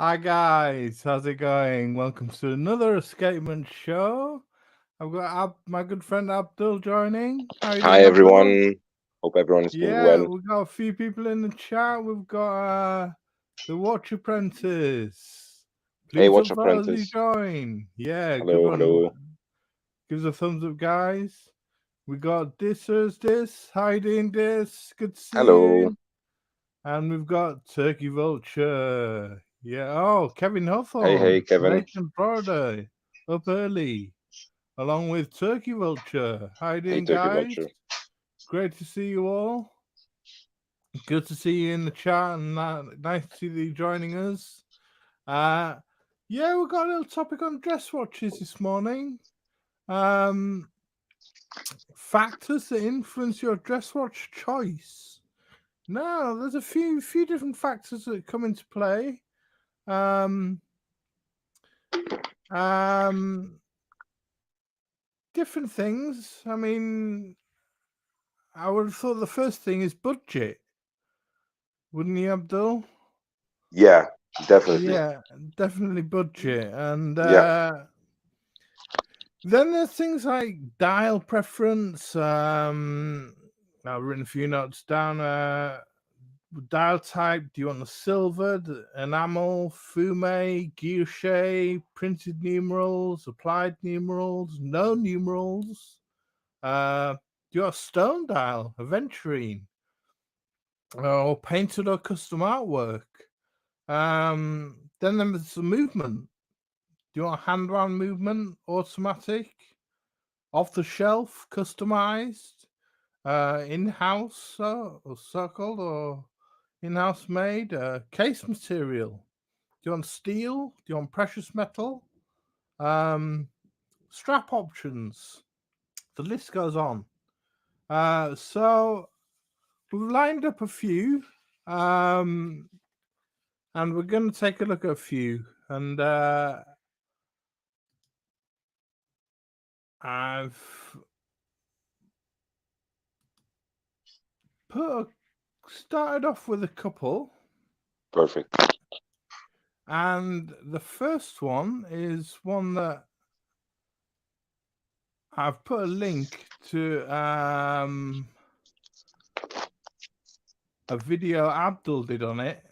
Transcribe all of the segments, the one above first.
Hi guys, how's it going? Welcome to another Escapement Show. I've got my good friend Abdul joining. How you Hi doing, Abdul? everyone. Hope everyone is doing Yeah, well. we've got a few people in the chat. We've got the Watch Apprentice. Hey, Please Watch upvote as you Apprentice. join. Yeah, good Hello, one. hello. Give us a thumbs up, guys. We got Dis. How you doing, Dis? Good to see Hello. you. And we've got Turkey Vulture. Yeah. Oh, Kevin Hey, Hawthorne, Kevin. Nathan Florida, up early, along with Turkey Vulture. How you Hey, doing, Turkey guys? Vulture. Great to see you all. Good to see you in the chat, and nice to see you joining us. Yeah, we've got a little topic on dress watches this morning. Factors that influence your dress watch choice. Now, there's a few different factors that come into play. Different things. I mean, I would have thought the first thing is budget, wouldn't you, Abdul? Yeah, definitely. Yeah, definitely budget. And Yeah. then there's things like dial preference. I've written a few notes down. Dial type, do you want the silvered, enamel, fume, guilloche, printed numerals, applied numerals, no numerals? Do you want a stone dial, aventurine, or painted or custom artwork? Then there's the movement. Do you want hand-wound movement, automatic, off the shelf, customized, in-house or so-called, or in-house made? Case material. Do you want steel? Do you want precious metal? Strap options. The list goes on. So we've lined up a few, and we're going to take a look at a few. And I've started off with a couple. Perfect. And the first one is one that I've put a link to a video Abdul did on it.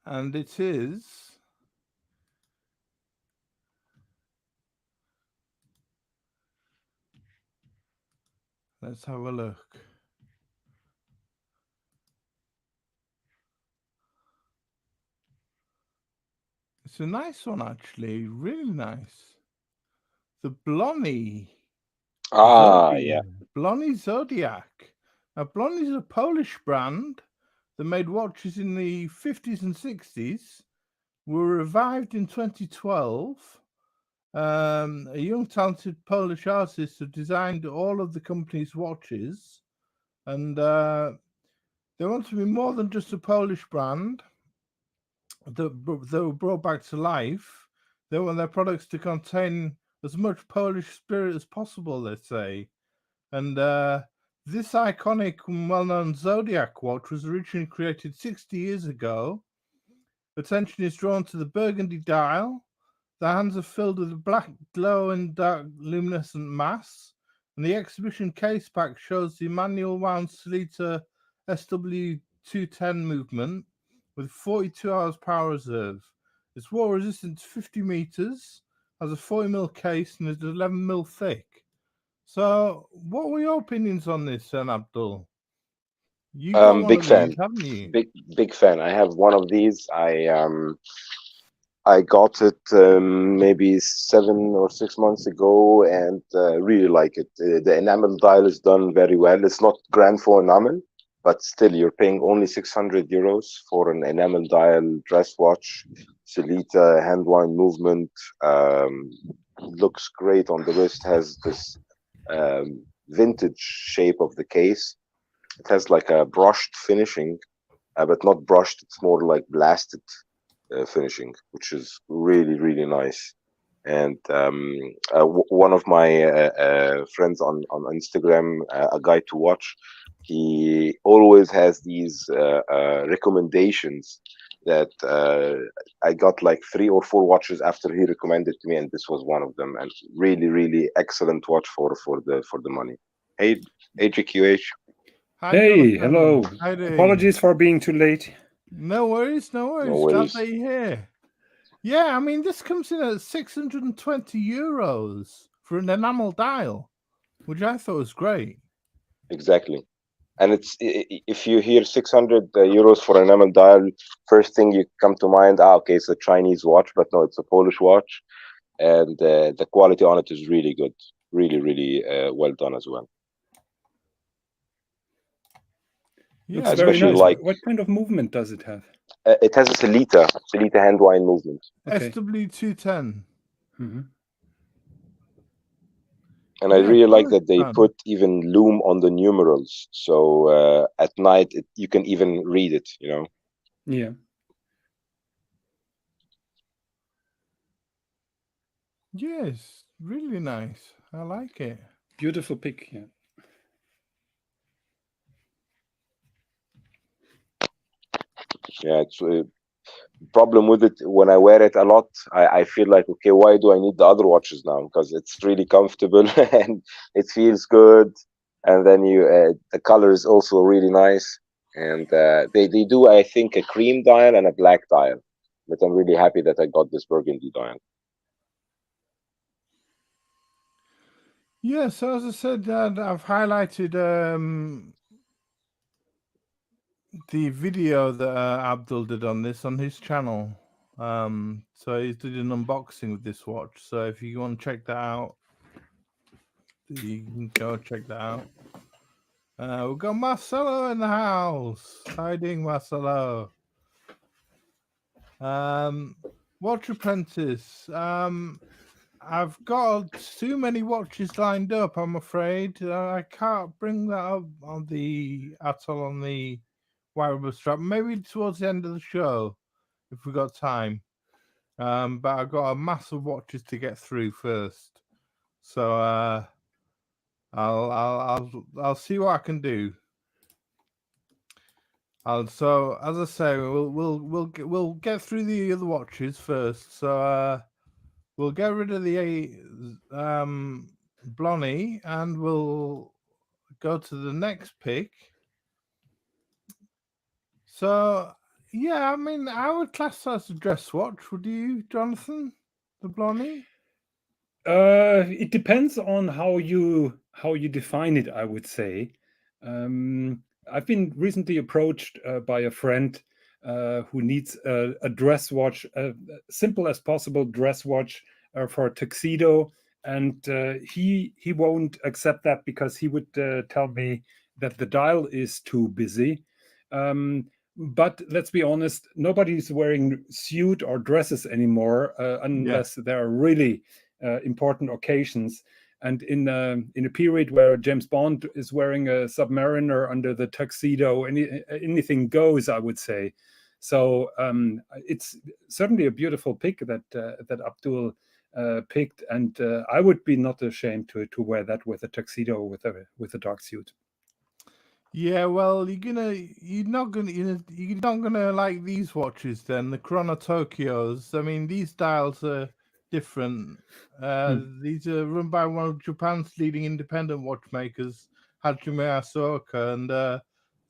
And it is... Let's have a look. It's a nice one, actually. Really nice. The Blondie Yeah. Blondie Zodiac. Now, Blondie is a Polish brand that made watches in the 50s and 60s. Were revived in 2012. A young, talented Polish artist who designed all of the company's watches, and they want to be more than just a Polish brand that were brought back to life. They want their products to contain as much Polish spirit as possible, let's say. And this iconic and well-known Zodiac watch was originally created 60 years ago. Attention is drawn to the burgundy dial. The hands are filled with a black glow and dark luminescent mass. And the exhibition case pack shows the manual wound Solita SW210 movement with 42 hours power reserve. It's water resistant to 50 meters, has a 40mm case, and is 11mm thick. So, what were your opinions on this, Abdul? You got one Big of these, fan. haven't you? Big fan. I have one of these. I got it maybe 7 or 6 months ago and really like it. The enamel dial is done very well. It's not grand for enamel, but still you're paying only 600 euros for an enamel dial dress watch. Solita hand wind movement, looks great on the wrist. Has this vintage shape of the case. It has like a brushed finishing, but not brushed. It's more like blasted finishing, which is really nice. And one of my friends on Instagram, a guy to watch, he always has these recommendations that I got like 3 or 4 watches after he recommended to me, and this was one of them. And really, really excellent watch for the money. Hey, AJQH. Hi, Hey, Jonathan. hello. How you doing? Apologies for being too late. No worries, no worries. No worries. Glad that you're here. Yeah, I mean, this comes in at 620 euros for an enamel dial, which I thought was great. Exactly. And it's if you hear 600 euros for an enamel dial, first thing you come to mind, okay, it's a Chinese watch, but no, it's a Polish watch, and the quality on it is really good, really, really well done as well. Yeah, Looks very especially nice. like What kind of movement does it have? it has a Selita hand wind movement, Okay. SW210. Mhm. and I Yeah, really like Polish that they brand. put even loom on the numerals, so at night you can even read it. You know. Yeah. Yes, really nice. I like it. Beautiful pic. Yeah. Yeah, it's problem with it when I wear it a lot. I feel like, okay, why do I need the other watches now? Because it's really comfortable and it feels good, and then the color is also really nice, and they do, I think, a cream dial and a black dial, but I'm really happy that I got this burgundy dial. Yeah, so as I said, I've highlighted the video that Abdul did on this on his channel. So he did an unboxing with this watch. So if you want to check that out, you can go check that out. We've got Marcelo in the house. Hiding Marcelo. Watch Apprentice. I've got too many watches lined up, I'm afraid. I can't bring that up on the Atoll on the wearable strap. Maybe towards the end of the show, if we got time. But I've got a mass of watches to get through first. So I'll see what I can do. So as I say, we'll get through the other watches first. So we'll get rid of the Blondie, and we'll go to the next pick. So yeah, I mean, I would class that as a dress watch. Would you, Jonathan? The Blondie? It depends on how you define it, I would say. I've been recently approached by a friend who needs a dress watch, simple as possible dress watch for a tuxedo, and he won't accept that because he would tell me that the dial is too busy. But let's be honest, nobody's wearing suit or dresses anymore unless there are really important occasions. And in a period where James Bond is wearing a submariner under the tuxedo, anything goes, I would say. So it's certainly a beautiful pick that Abdul picked, and I would be not ashamed to wear that with a tuxedo with a dark suit. Yeah, well, you're not gonna like these watches then. The Chrono Tokyos. I mean, these dials are different. These are run by one of Japan's leading independent watchmakers, Hajime Asoka, and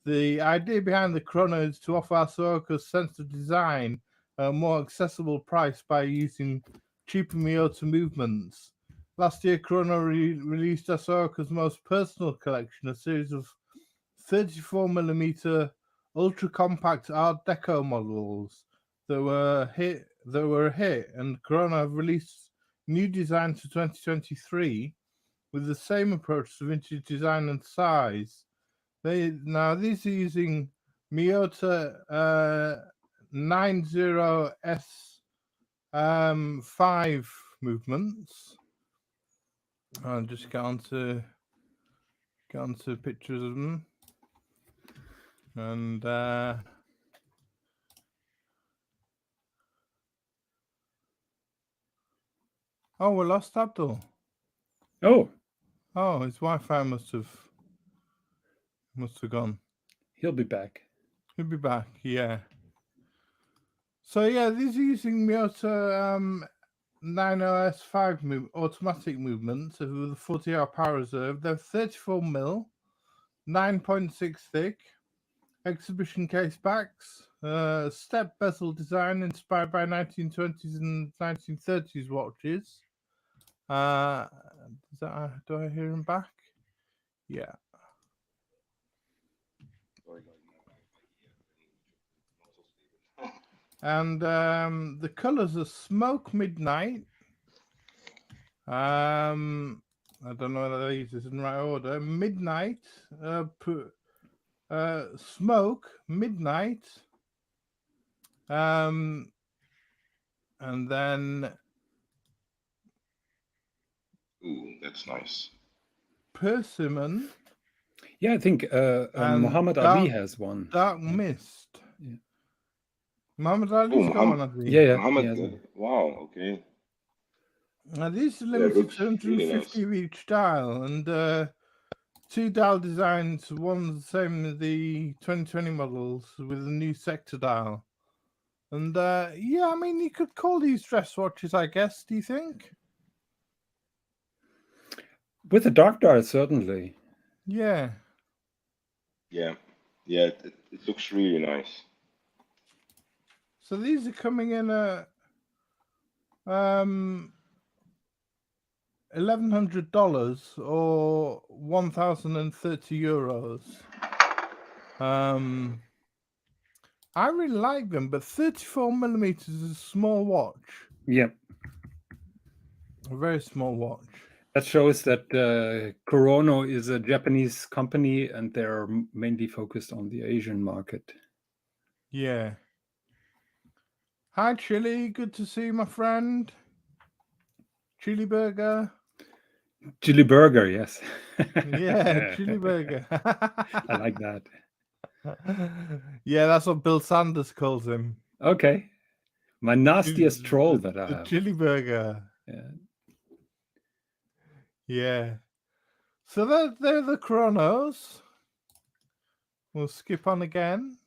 the idea behind the Chrono is to offer Asoka's sense of design at a more accessible price by using cheaper Miyota movements. Last year, Chrono released Asoka's most personal collection, a series of 34mm ultra compact Art Deco models that were a hit, and Corona have released new designs for 2023 with the same approach to vintage design and size. These are using Miyota 90S 5 movements. I'll just get onto pictures of them. And we lost Abdul. Oh, his Wi-Fi must have gone. he'll be back. He'll be back. Yeah. So yeah, these are using Miyota 90S5 automatic movements with a 40-hour power reserve. They're 34 mil, 9.6 thick, exhibition case backs, step bezel design inspired by 1920s and 1930s watches. Do I hear him back? Yeah. And the colors are smoke midnight. I don't know whether these is in the right order. Midnight, smoke, midnight, and then Ooh, that's nice. persimmon. Yeah, I think And Muhammad Ali has one. Dark mist. Yeah. Muhammad Ali's got one of these. Yeah, Muhammad, wow, okay. Now these are Yeah, limited looks to 150 really nice. of each dial, and 2 dial designs. One the same as the 2020 models with a new sector dial. And yeah, I mean, you could call these dress watches, I guess. Do you think? With the dark dial, certainly. Yeah. Yeah, yeah, it looks really nice. So these are coming in at $1,100 or 1,030 euros. I really like them, but 34 millimeters is a small watch. Yeah. A very small watch. That shows that Corono is a Japanese company and they're mainly focused on the Asian market. Yeah. Hi, Chili. Good to see you, my friend. Chili Burger. Chili Burger, yes. Yeah, Chili Burger. I like that. Yeah, that's what Bill Sanders calls him. Okay. My nastiest troll that I The have. Chili Burger. Yeah. Yeah. So they're the chronos. We'll skip on again.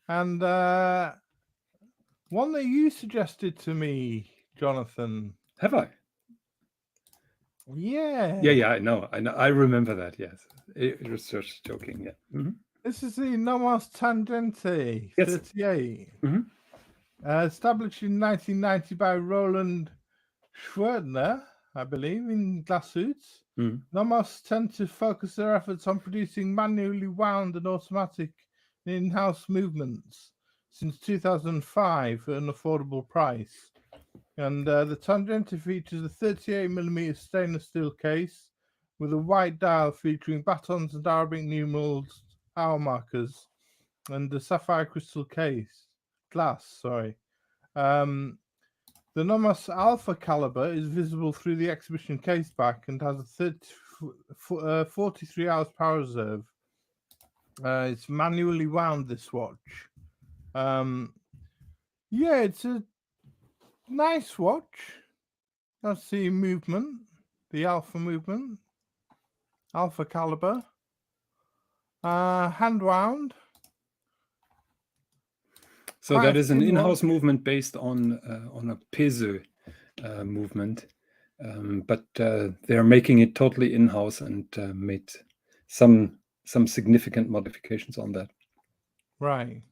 And one that you suggested to me, Jonathan. Have I? Yeah. Yeah, I know. I remember that, yes. It was just joking, yeah. Mm-hmm. This is the Nomos Tandenti 38. Mm-hmm. Established in 1990 by Roland Schwertner, I believe, in glass suits. Mm-hmm. Nomos tend to focus their efforts on producing manually wound and automatic in-house movements since 2005 at an affordable price. And the Tandenti features a 38mm stainless steel case with a white dial featuring batons and Arabic numerals, hour markers, and a sapphire crystal glass. The Nomos Alpha caliber is visible through the exhibition case back and has a 43 hours power reserve. It's manually wound, this watch. Yeah, it's a nice watch. That's the movement, the Alpha movement, Alpha caliber. Hand wound. So that is an in-house movement based on a Pese movement, but they're making it totally in-house and made some significant modifications on that. Right.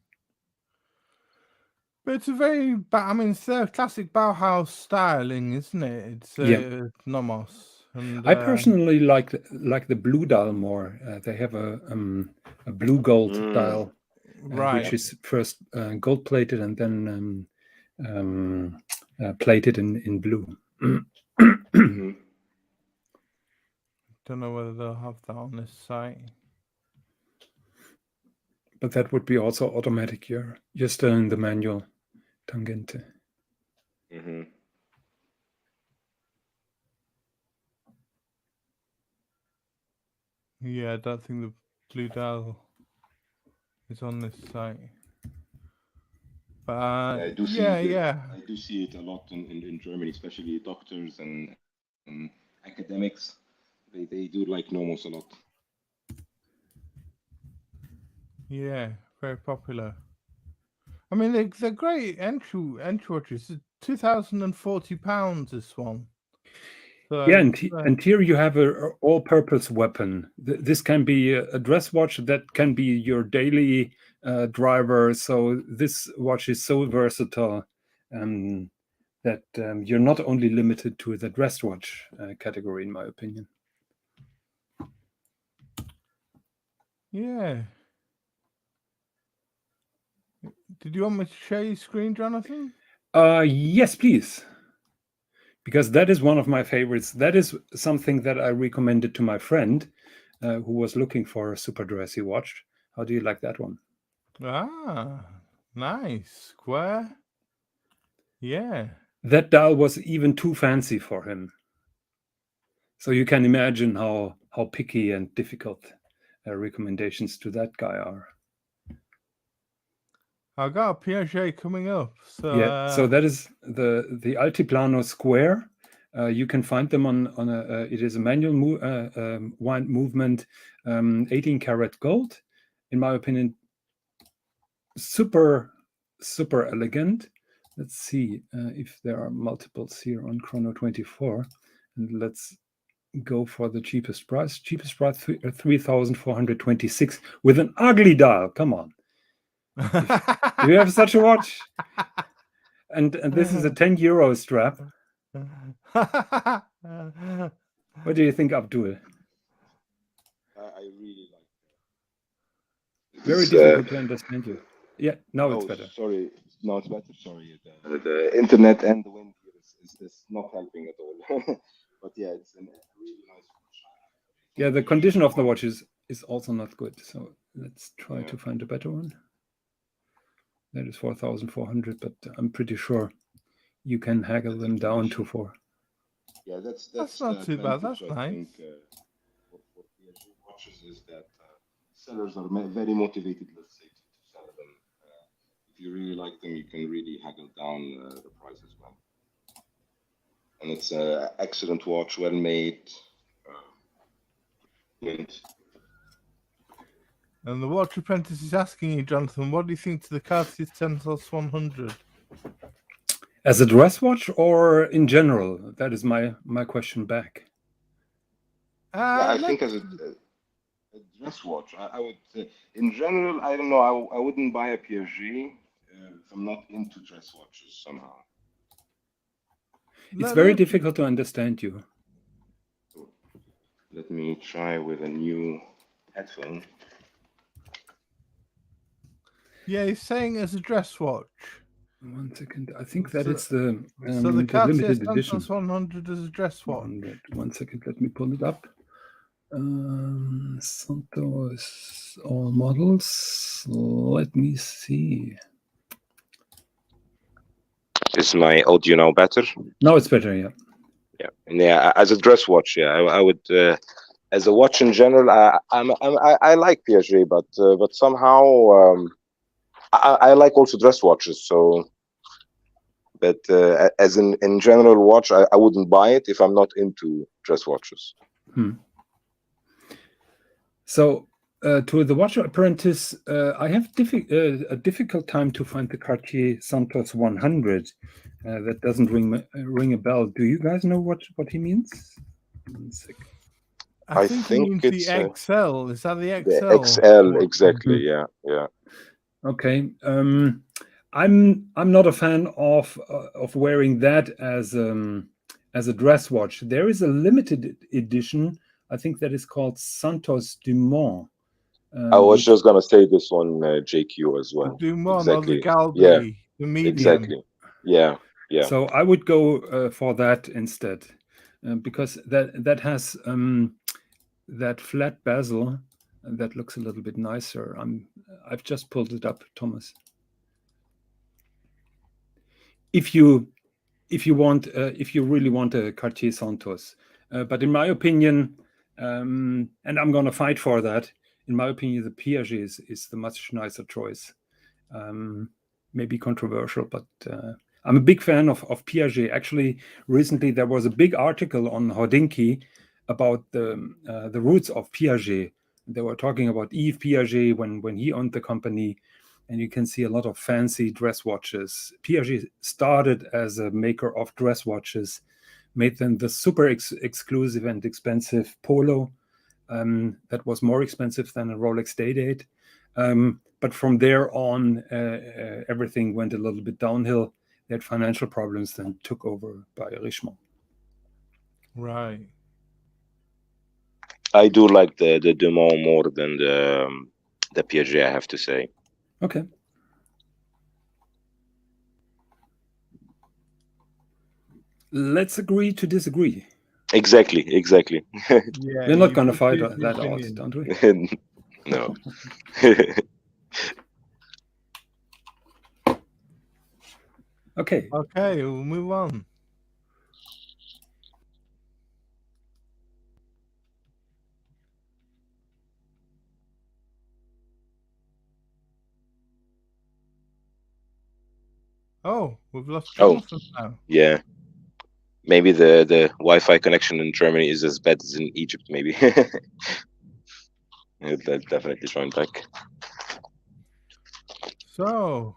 But it's a very, it's their classic Bauhaus styling, isn't it? It's Nomos. And, I personally like the blue dial more. They have a blue gold dial, which is first gold plated and then plated in blue. Don't know whether they'll have that on this site. But that would be also automatic. You're still in the manual Tangente. Mm-hmm. Yeah, I don't think the blue dial is on this site. But I do see I do see it a lot in Germany, especially doctors and academics. They do like Nomos a lot. Yeah, very popular. I mean, they're great entry watches. £2,040. This one. So, Yeah, and here you have a all-purpose weapon. This can be a dress watch, that can be your daily driver. So this watch is so versatile that you're not only limited to the dress watch category, in my opinion. yeah. Did you want me to share your screen, Jonathan? Yes, please. Because that is one of my favorites. That is something that I recommended to my friend who was looking for a super dressy watch. How do you like that one? Ah, nice. Square. Yeah. That dial was even too fancy for him. So you can imagine how picky and difficult recommendations to that guy are. I got a Piaget coming up. So yeah, so that is the Altiplano Square. You can find them on a it is a manual wind movement, 18 karat gold. In my opinion, super elegant. Let's see if there are multiples here on Chrono 24, and let's go for the cheapest price. Cheapest price 3,426 with an ugly dial. Come on. Do you have such a watch? And this is a 10 euro strap. What do you think, Abdul? I really like it. Very difficult to understand you. Yeah, now it's better. Sorry, now it's better. Sorry, the internet and the wind here is not helping at all. But yeah, it's a really nice watch. Yeah, the condition of the watch is also not good. So let's try to find a better one. That is 4,400, but I'm pretty sure you can haggle them down to 4. Yeah, that's not too bad. That's nice. I think for Piaget watches is that sellers are very motivated, let's say, to sell them. If you really like them, you can really haggle down the price as well. And it's an excellent watch, well made. And the Watch Apprentice is asking you, Jonathan, what do you think to the Cartier Santos 100? As a dress watch or in general? That is my question back. I think as a dress watch, I would, in general, I don't know, I wouldn't buy a Piaget if I'm not into dress watches somehow. It's very difficult to understand you. Let me try with a new headphone. Yeah, he's saying as a dress watch. 1 second. I think that it's the Cartier limited edition. Santos 100 as a dress watch. 1 second. Let me pull it up. Santos, all models. Let me see. Is my audio now better? Now it's better, yeah. Yeah, and yeah, as a dress watch, yeah, I would. As a watch in general, I like Piaget, but somehow I like also dress watches. So, but as in general watch, I wouldn't buy it if I'm not into dress watches. So to the Watch Apprentice, I have a difficult time to find the Cartier Santos 100. That doesn't ring a bell. Do you guys know what he means? 1 second. I think he means it's the XL. Is that the XL? The XL, exactly. Yeah. Okay. I'm not a fan of wearing that as a dress watch. There is a limited edition. I think that is called Santos Dumont. I was just gonna say this one, JQ as well. The Dumont exactly. or the Galby, the medium. Exactly. Yeah. So I would go for that instead, because that has that flat bezel that looks a little bit nicer. I've just pulled it up, Thomas. If you really want a Cartier Santos, but in my opinion, and I'm going to fight for that, in my opinion, the Piaget is the much nicer choice. Maybe controversial, but I'm a big fan of Piaget. Actually, recently there was a big article on Hodinkee about the roots of Piaget. They were talking about Yves Piaget when he owned the company, and you can see a lot of fancy dress watches. Piaget started as a maker of dress watches, made then the super exclusive and expensive Polo that was more expensive than a Rolex Day-Date. But from there on, everything went a little bit downhill. They had financial problems, then took over by Richemont. Right. I do like the Dumont more than the Piaget, I have to say. Okay. Let's agree to disagree. Exactly. Yeah, We're not you going to put fight the that out, opinion. don't we? No. Okay. Okay, we'll move on. Oh, we've lost Jonathan now. Yeah. Maybe the Wi-Fi connection in Germany is as bad as in Egypt, maybe. He'll definitely join back. So,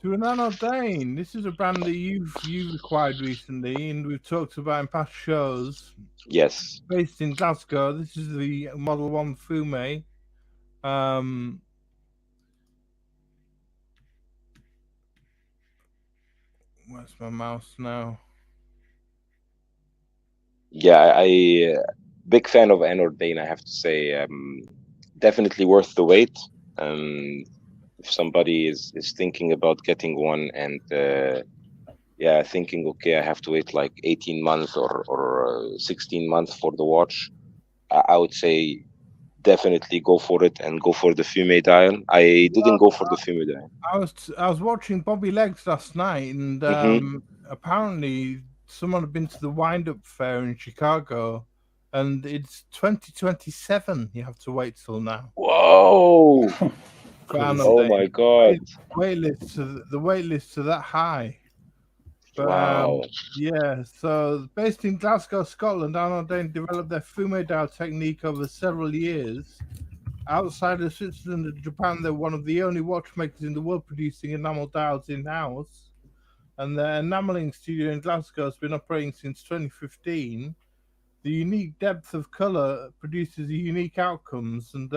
to an unordained, this is a brand that you've acquired recently, and we've talked about in past shows. Yes. Based in Glasgow, this is the Model 1 Fume. Where's my mouse now? Yeah, I big fan of Anordain, I have to say. Definitely worth the wait. If somebody is thinking about getting one and thinking, okay, I have to wait like 18 months or 16 months for the watch, I would say definitely go for it and go for the Fume dial. I didn't go for the Fume dial. I was watching Bobby Legs last night, and apparently someone had been to the wind-up fair in Chicago, and it's 2027. You have to wait till now. Whoa! Oh my god! The wait lists are that high. But, wow. Yeah, so based in Glasgow, Scotland, Anordain developed their Fume dial technique over several years. Outside of Switzerland and Japan, they're one of the only watchmakers in the world producing enamel dials in-house. And their enameling studio in Glasgow has been operating since 2015. The unique depth of color produces unique outcomes, and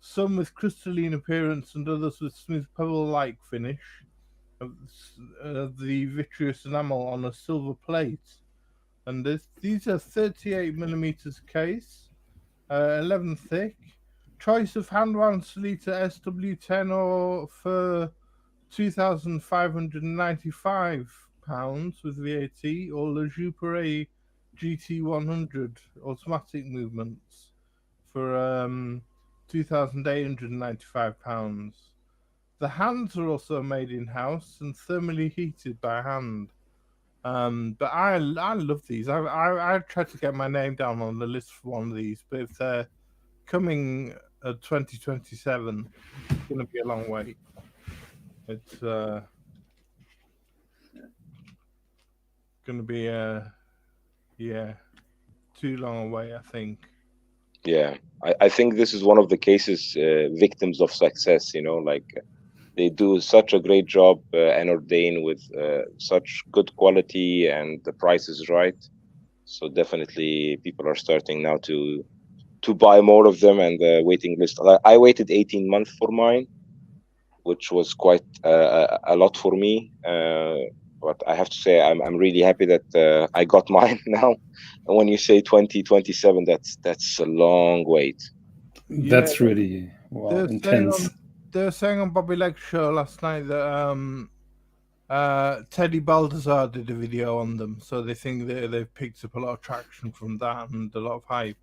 some with crystalline appearance and others with smooth pebble-like finish of the vitreous enamel on a silver plate. And these are 38 millimeters case, 11 thick. Choice of hand-wound Solita SW10 or for £2,595 with VAT, or Le Jouperet GT100 automatic movements for £2,895. The hands are also made in-house and thermally heated by hand. But I love these. I tried to get my name down on the list for one of these, but if they're coming at 2027, it's going to be a long wait. It's going to be too long away, I think. Yeah, I think this is one of the cases victims of success, you know, like they do such a great job, Anordain, with such good quality, and the price is right. So definitely people are starting now to buy more of them, and the waiting list. I waited 18 months for mine, which was quite a lot for me. But I have to say, I'm really happy that I got mine now. And when you say 2027, that's a long wait. That's really intense. They were saying on Bobby Leg's show last night that Teddy Baldassar did a video on them, so they think they've picked up a lot of traction from that and a lot of hype.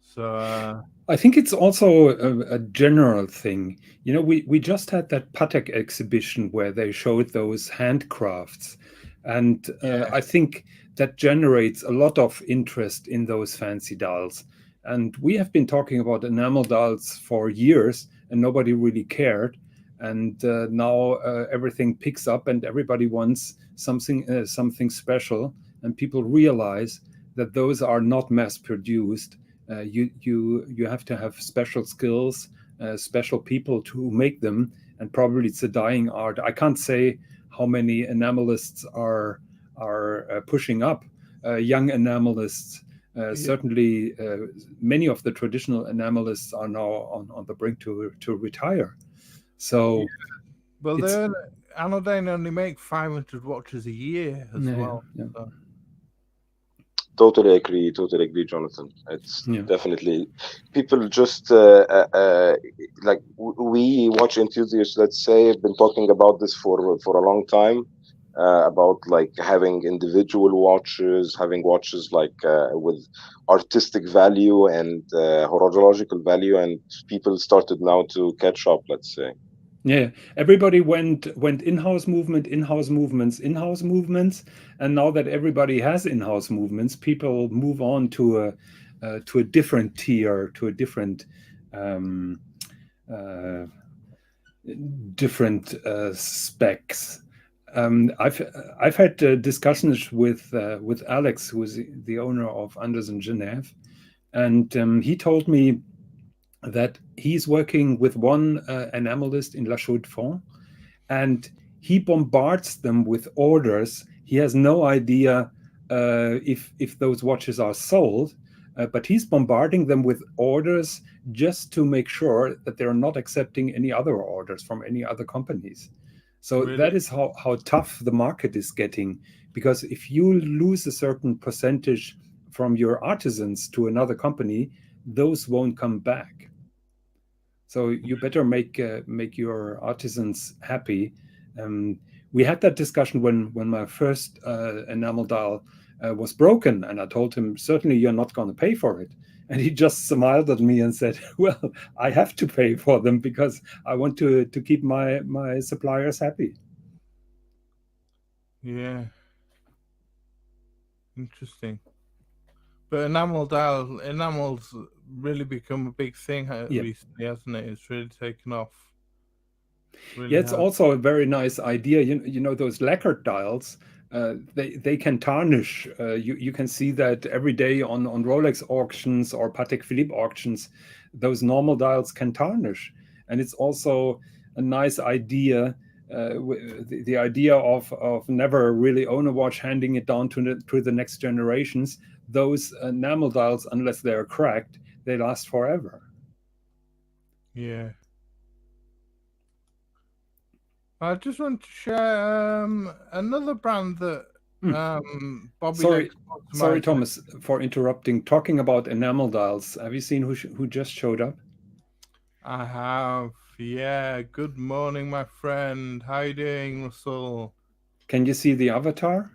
So I think it's also a general thing. You know, we just had that Patek exhibition where they showed those handcrafts, and I think that generates a lot of interest in those fancy dials. And we have been talking about enamel dials for years, and nobody really cared. And now everything picks up, and everybody wants something special, and people realize that those are not mass produced. You have to have special skills special people to make them, and probably it's a dying art. I can't say how many enamelists are pushing up. Young enamelists, certainly many of the traditional enamelists are now on the brink to retire. So, well, Anodyne only make 500 watches a year as well. Yeah. So. Totally agree, Jonathan. It's definitely people just like we watch enthusiasts, let's say, have been talking about this for a long time, about like having individual watches, having watches like with artistic value and horological value, and people started now to catch up, let's say. Yeah, everybody went in-house movements, and now that everybody has in-house movements, people move on to a different tier, to a different specs. I've had discussions with Alex, who is the owner of Anders in Genève, and he told me that he's working with one enamelist in La Chaux-de-Fonds, and he bombards them with orders. He has no idea if those watches are sold, but he's bombarding them with orders just to make sure that they're not accepting any other orders from any other companies. So really? That is how tough the market is getting, because if you lose a certain percentage from your artisans to another company, those won't come back. So you better make your artisans happy. We had that discussion when my first enamel dial was broken, and I told him, certainly you're not going to pay for it. And he just smiled at me and said, well, I have to pay for them because I want to keep my suppliers happy. Yeah. Interesting. But enamel's really become a big thing recently, hasn't it? It's really taken off. Really it's also a very nice idea. You know those lacquered dials, they can tarnish. You can see that every day on Rolex auctions or Patek Philippe auctions. Those normal dials can tarnish, and it's also a nice idea. The idea of never really own a watch, handing it down to the next generations. Those enamel dials, unless they're cracked, they last forever. Yeah. I just want to share another brand that Bobby. Sorry, Thomas, for interrupting. Talking about enamel dials, have you seen who just showed up? I have. Yeah. Good morning, my friend. How you doing, Russell? Can you see the avatar?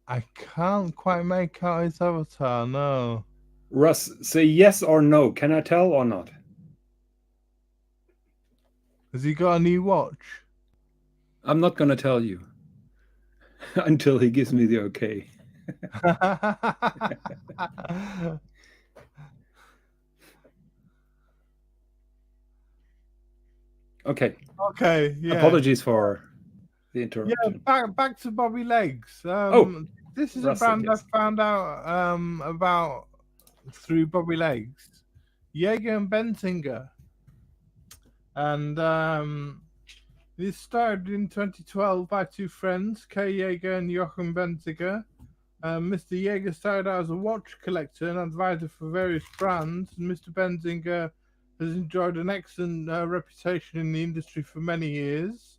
I can't quite make out his avatar. No. Russ, say yes or no. Can I tell or not? Has he got a new watch? I'm not going to tell you until he gives me the okay. Okay. Okay. Yeah. Apologies for the interruption. Yeah. Back to Bobby Legs. This is Russell, a brand I found out about through Bobby Legs, Jaeger and Bensinger, and this started in 2012 by two friends, Kay Jaeger and Jochen Bensinger. Mr. Jaeger started out as a watch collector and advisor for various brands, and Mr. Bensinger has enjoyed an excellent reputation in the industry for many years.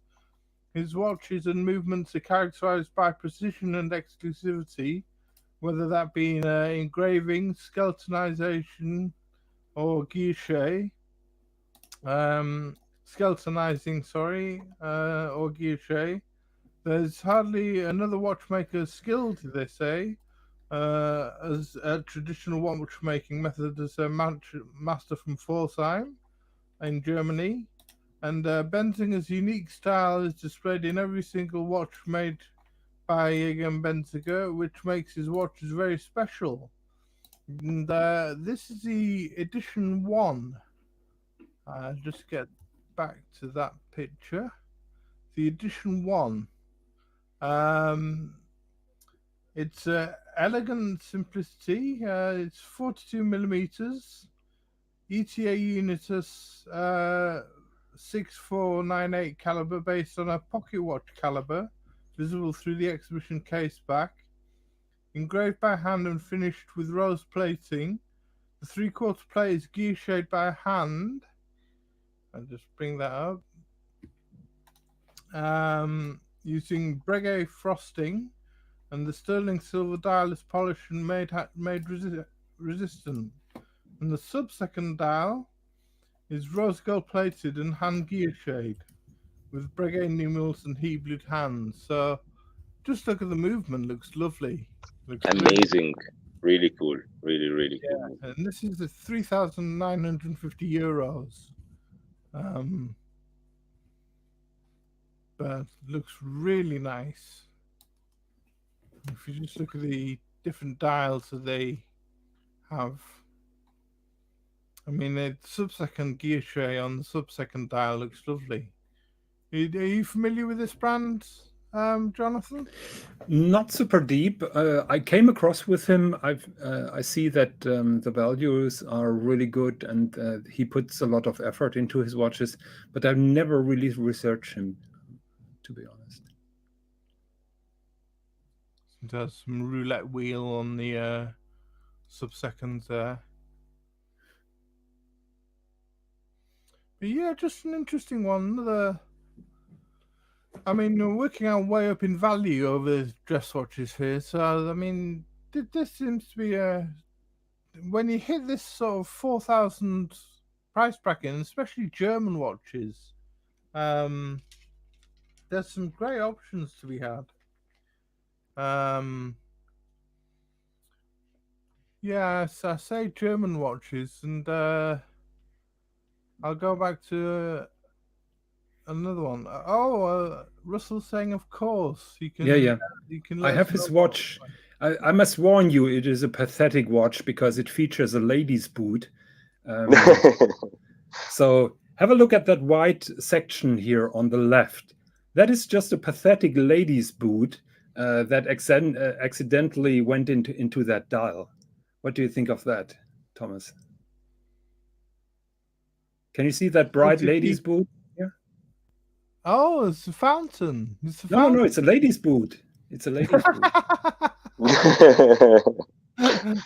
His watches and movements are characterized by precision and exclusivity, whether that be in engraving, skeletonization, or guilloche. Skeletonizing, or guilloche. There's hardly another watchmaker skilled, they say, as a traditional watchmaking method as a master from Pforzheim in Germany. And Bensinger's unique style is displayed in every single watch made by Jaeger and Bensinger, which makes his watches very special. And this is the edition 1. Just get back to that picture. The edition 1. It's elegant simplicity. It's 42 millimeters. ETA Unitus 6498 caliber based on a pocket watch caliber, visible through the exhibition case back, engraved by hand and finished with rose plating. The 3/4 plate is gear shade by hand. I'll just bring that up. Using Breguet frosting, and the sterling silver dial is polished and made resistant. And the sub-second dial is rose gold plated and hand gear shade with Breguet numerals and heat-blued hands. So just look at the movement, looks lovely. Looks Amazing. Really cool. Really, really cool. And this is the 3,950 euros. But looks really nice. If you just look at the different dials that they have, I mean, the sub-second gear tray on the sub-second dial looks lovely. Are you familiar with this brand, Jonathan? Not super deep. I came across with him. I see that the values are really good, and he puts a lot of effort into his watches. But I've never really researched him, to be honest. There's some roulette wheel on the sub-seconds there. But yeah, just an interesting one. I mean, we're working our way up in value over dress watches here. So, I mean, this seems to be when you hit this sort of 4,000 price bracket, and especially German watches, there's some great options to be had. Yeah, so I say German watches, and I'll go back to another one. Russell's saying, of course, you can. Yeah. You can. I have his watch. I must warn you, it is a pathetic watch because it features a lady's boot. So have a look at that white section here on the left. That is just a pathetic lady's boot that accidentally went into that dial. What do you think of that, Thomas? Can you see that bright lady's boot? Yeah. Oh, it's a fountain. No, it's a lady's boot. It's a lady's boot.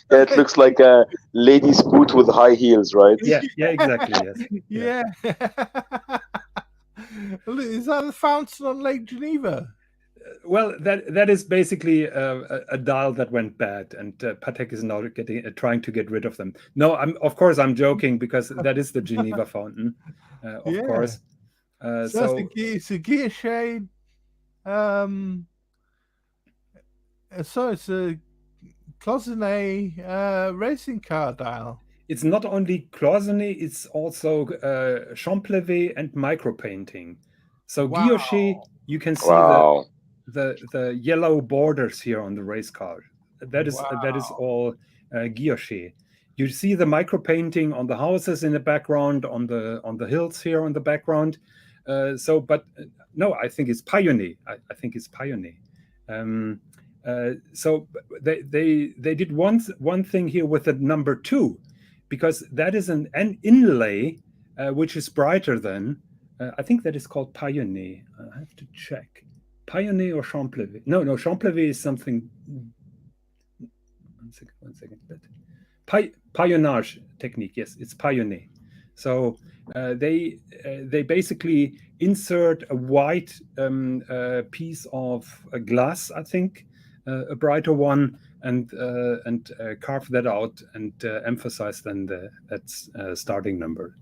It looks like a lady's boot with high heels, right? Yeah, exactly. Yes. Yeah. Is that the fountain on Lake Geneva? Well, that is basically a dial that went bad, and Patek is now trying to get rid of them. No, of course I'm joking, because that is the Geneva fountain, of course. So it's a gear shade. So it's a cloisonné racing car dial. It's not only cloisonné, it's also Champlevé and micro painting. So guilloché, you can see the yellow borders here on the race car. That is all guilloché. You see the micro painting on the houses in the background, on the hills here on the background. But no, I think it's Paillonné. I think it's Paillonné. So they did one thing here with the number 2, because that is an inlay which is brighter than I think that is called Paillonné. I have to check. Paillonné or Champlevé? No, Champlevé is something. One second. Paillonnage technique. Yes, it's Paillonné. So they basically insert a white piece of glass, I think, a brighter one, and carve that out and emphasize then that starting number.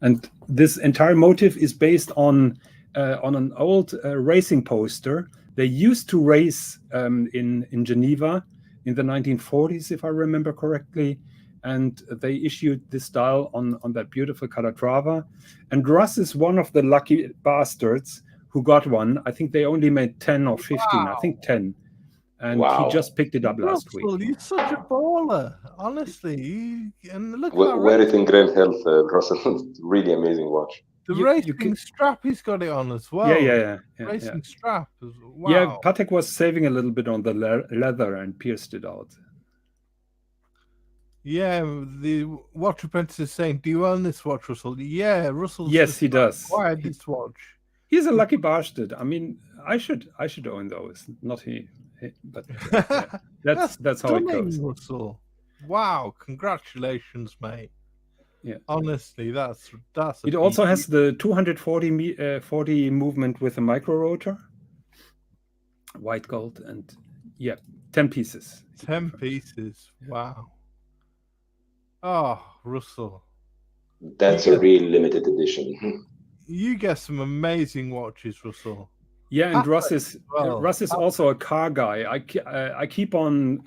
And this entire motif is based on an old racing poster. They used to race in Geneva in the 1940s, if I remember correctly. And they issued this dial on that beautiful Calatrava. And Russ is one of the lucky bastards who got one. I think they only made 10 or 15, I think 10. And he just picked it up last week. You're such a baller, honestly. And look, wear it in great health, Russell. Really amazing watch. The racing strap, he's got it on as well. Yeah. Racing strap. Wow. Yeah, Patek was saving a little bit on the leather and pierced it out. Yeah, the watch apprentice is saying, "Do you own this watch, Russell?" Yeah, Russell's Yes, just he does. acquired this watch. He's a lucky bastard. I mean, I should own those, not he but yeah, that's how it Stunning, goes. Russell. Wow, congratulations, mate. Yeah. Honestly, that's It also has the 240 movement with a micro rotor, white gold, and yeah, 10 pieces. 10 pieces. Wow. Oh, Russell. That's a real limited edition. You get some amazing watches, Russell. Yeah, and Russ is also a car guy. I keep on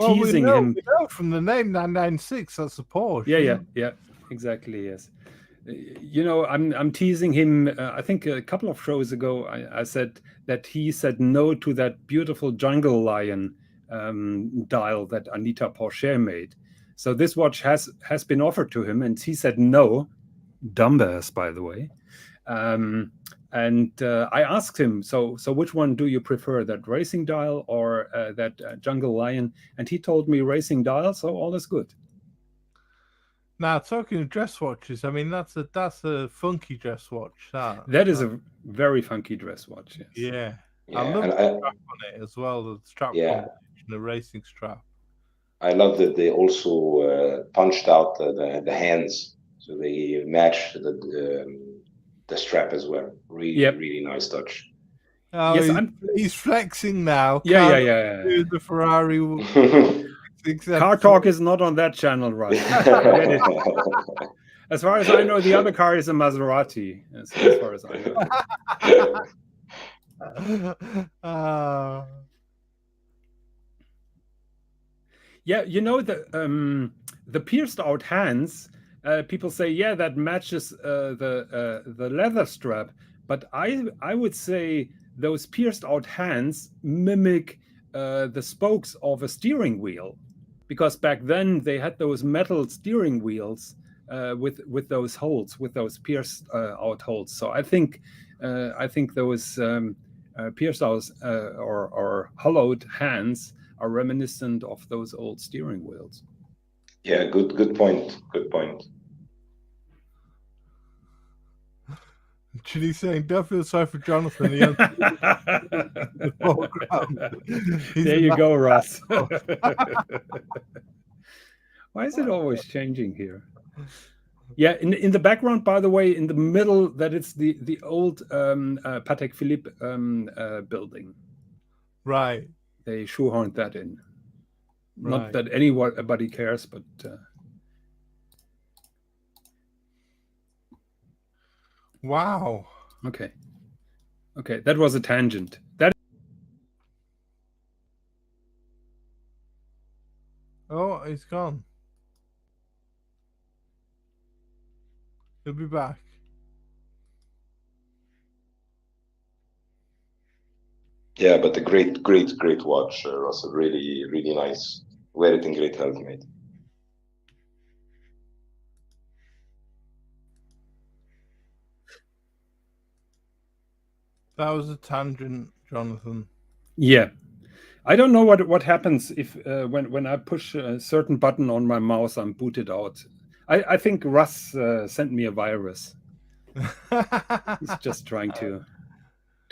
teasing him. We know from the name 996. That's a Porsche. Yeah, exactly. Yes, you know, I'm teasing him. I think a couple of shows ago, I said that he said no to that beautiful Jungle Lion dial that Anita Porsche made. So this watch has been offered to him, and he said no. Dumbass, by the way. And I asked him, so which one do you prefer, that racing dial or that Jungle Lion? And he told me racing dial, so all is good. Now, talking of dress watches, I mean, that's a funky dress watch. That is a very funky dress watch, yes. Yeah. I love the strap on it as well, the strap combination, the racing strap. I love that they also punched out the hands, so they match the strap as well. Really nice touch. Oh, yes, he's flexing now. Yeah. Do the Ferrari. Car talk is not on that channel, right? As far as I know, the other car is a Maserati. As far as I know. Yeah, you know, the pierced out hands. People say, yeah, that matches the leather strap, but I would say those pierced out hands mimic the spokes of a steering wheel, because back then they had those metal steering wheels with those holes, with those pierced out holes. So I think those pierced out or hollowed hands are reminiscent of those old steering wheels. Yeah, good point. Good point. Chili's saying, don't feel sorry for Jonathan. There you go, Russ. Why is it always changing here? Yeah, in the background, by the way, in the middle, that it's the old Patek Philippe building. Right. They shoehorned that in. Right. Not that anybody cares, but wow. Okay, that was a tangent. Oh, he's gone. He'll be back. Yeah, but a great watch, Russell. Really nice. Wear it in great health, mate. That was a tangent, Jonathan. Yeah, I don't know what happens if when I push a certain button on my mouse, I'm booted out. I think Russ sent me a virus. He's just trying to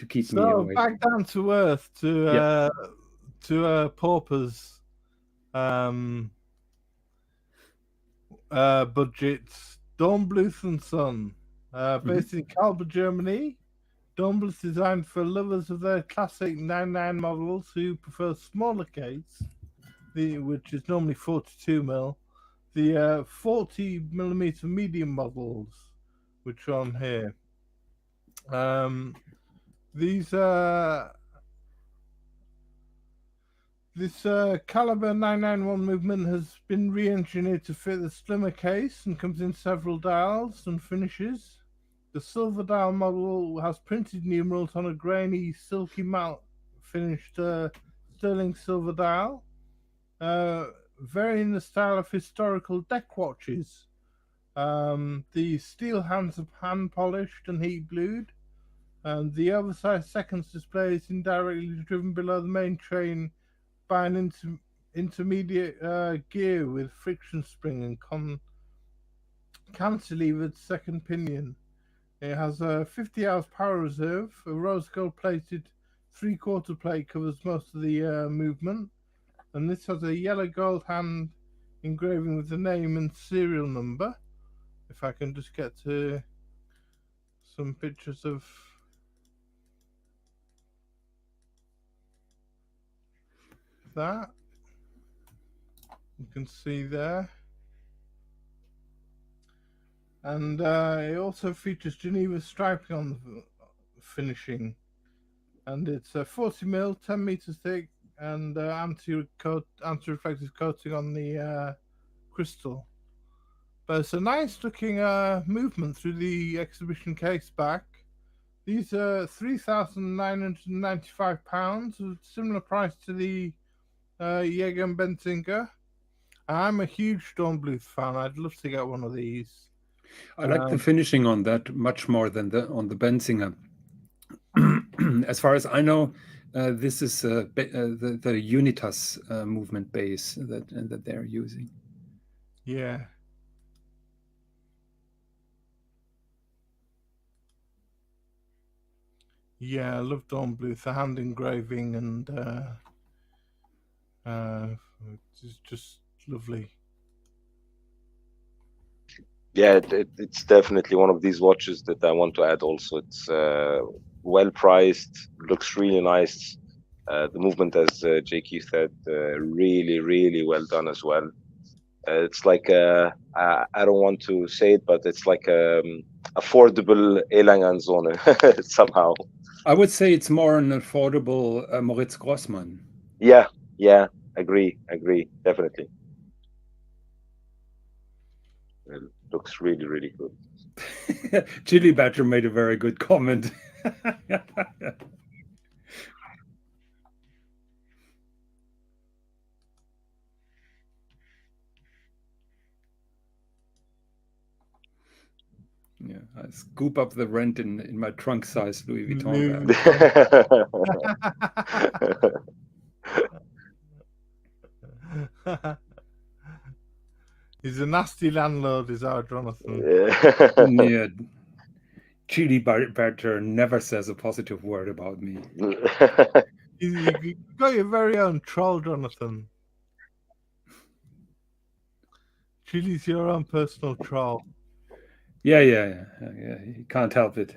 keep me away. So back down to earth to Pauper's budgets. Dornbluth & Son, based in Kalber, Germany. Dornbluth designed for lovers of their classic 99 models who prefer smaller case, which is normally 42mm, the 40mm medium models, which are on here. This Caliber 991 movement has been re-engineered to fit the slimmer case and comes in several dials and finishes. The silver dial model has printed numerals on a grainy, silky matte finished sterling silver dial, very in the style of historical deck watches. The steel hands are hand polished and heat blued, and the oversized seconds display is indirectly driven below the main train by an intermediate gear with friction spring and cantilevered second pinion. It has a 50 hours power reserve. A rose gold plated 3/4 plate covers most of the movement, and this has a yellow gold hand engraving with the name and serial number. If I can just get to some pictures of that, you can see there. And it also features Geneva striping on the finishing, and it's a 40 mil, 10 meters thick, and anti-reflective coating on the crystal. But it's a nice looking movement through the exhibition case back. These are £3,995, a similar price to the Jaeger and Bensinger. I'm a huge Stormbluth fan. I'd love to get one of these. I like the finishing on that much more than on the Bensinger. As far as I know, this is the Unitas movement base that they're using. Yeah. Yeah, I love Dornbluth, the hand engraving, and it's just lovely. Yeah, it's definitely one of these watches that I want to add also. It's well priced, looks really nice. The movement, as JQ said, really, really well done as well. It's like I don't want to say it, but it's like affordable Elanganzone somehow. I would say it's more an affordable Moritz Grossmann. Yeah, agree, definitely. It looks really, really good. Chili Badger made a very good comment. Yeah, I scoop up the rent in my trunk size Louis Vuitton bag. He's a nasty landlord, is our Jonathan. Yeah. Chili Badger never says a positive word about me. You got your very own troll, Jonathan. Chili's your own personal troll. Yeah, he can't help it.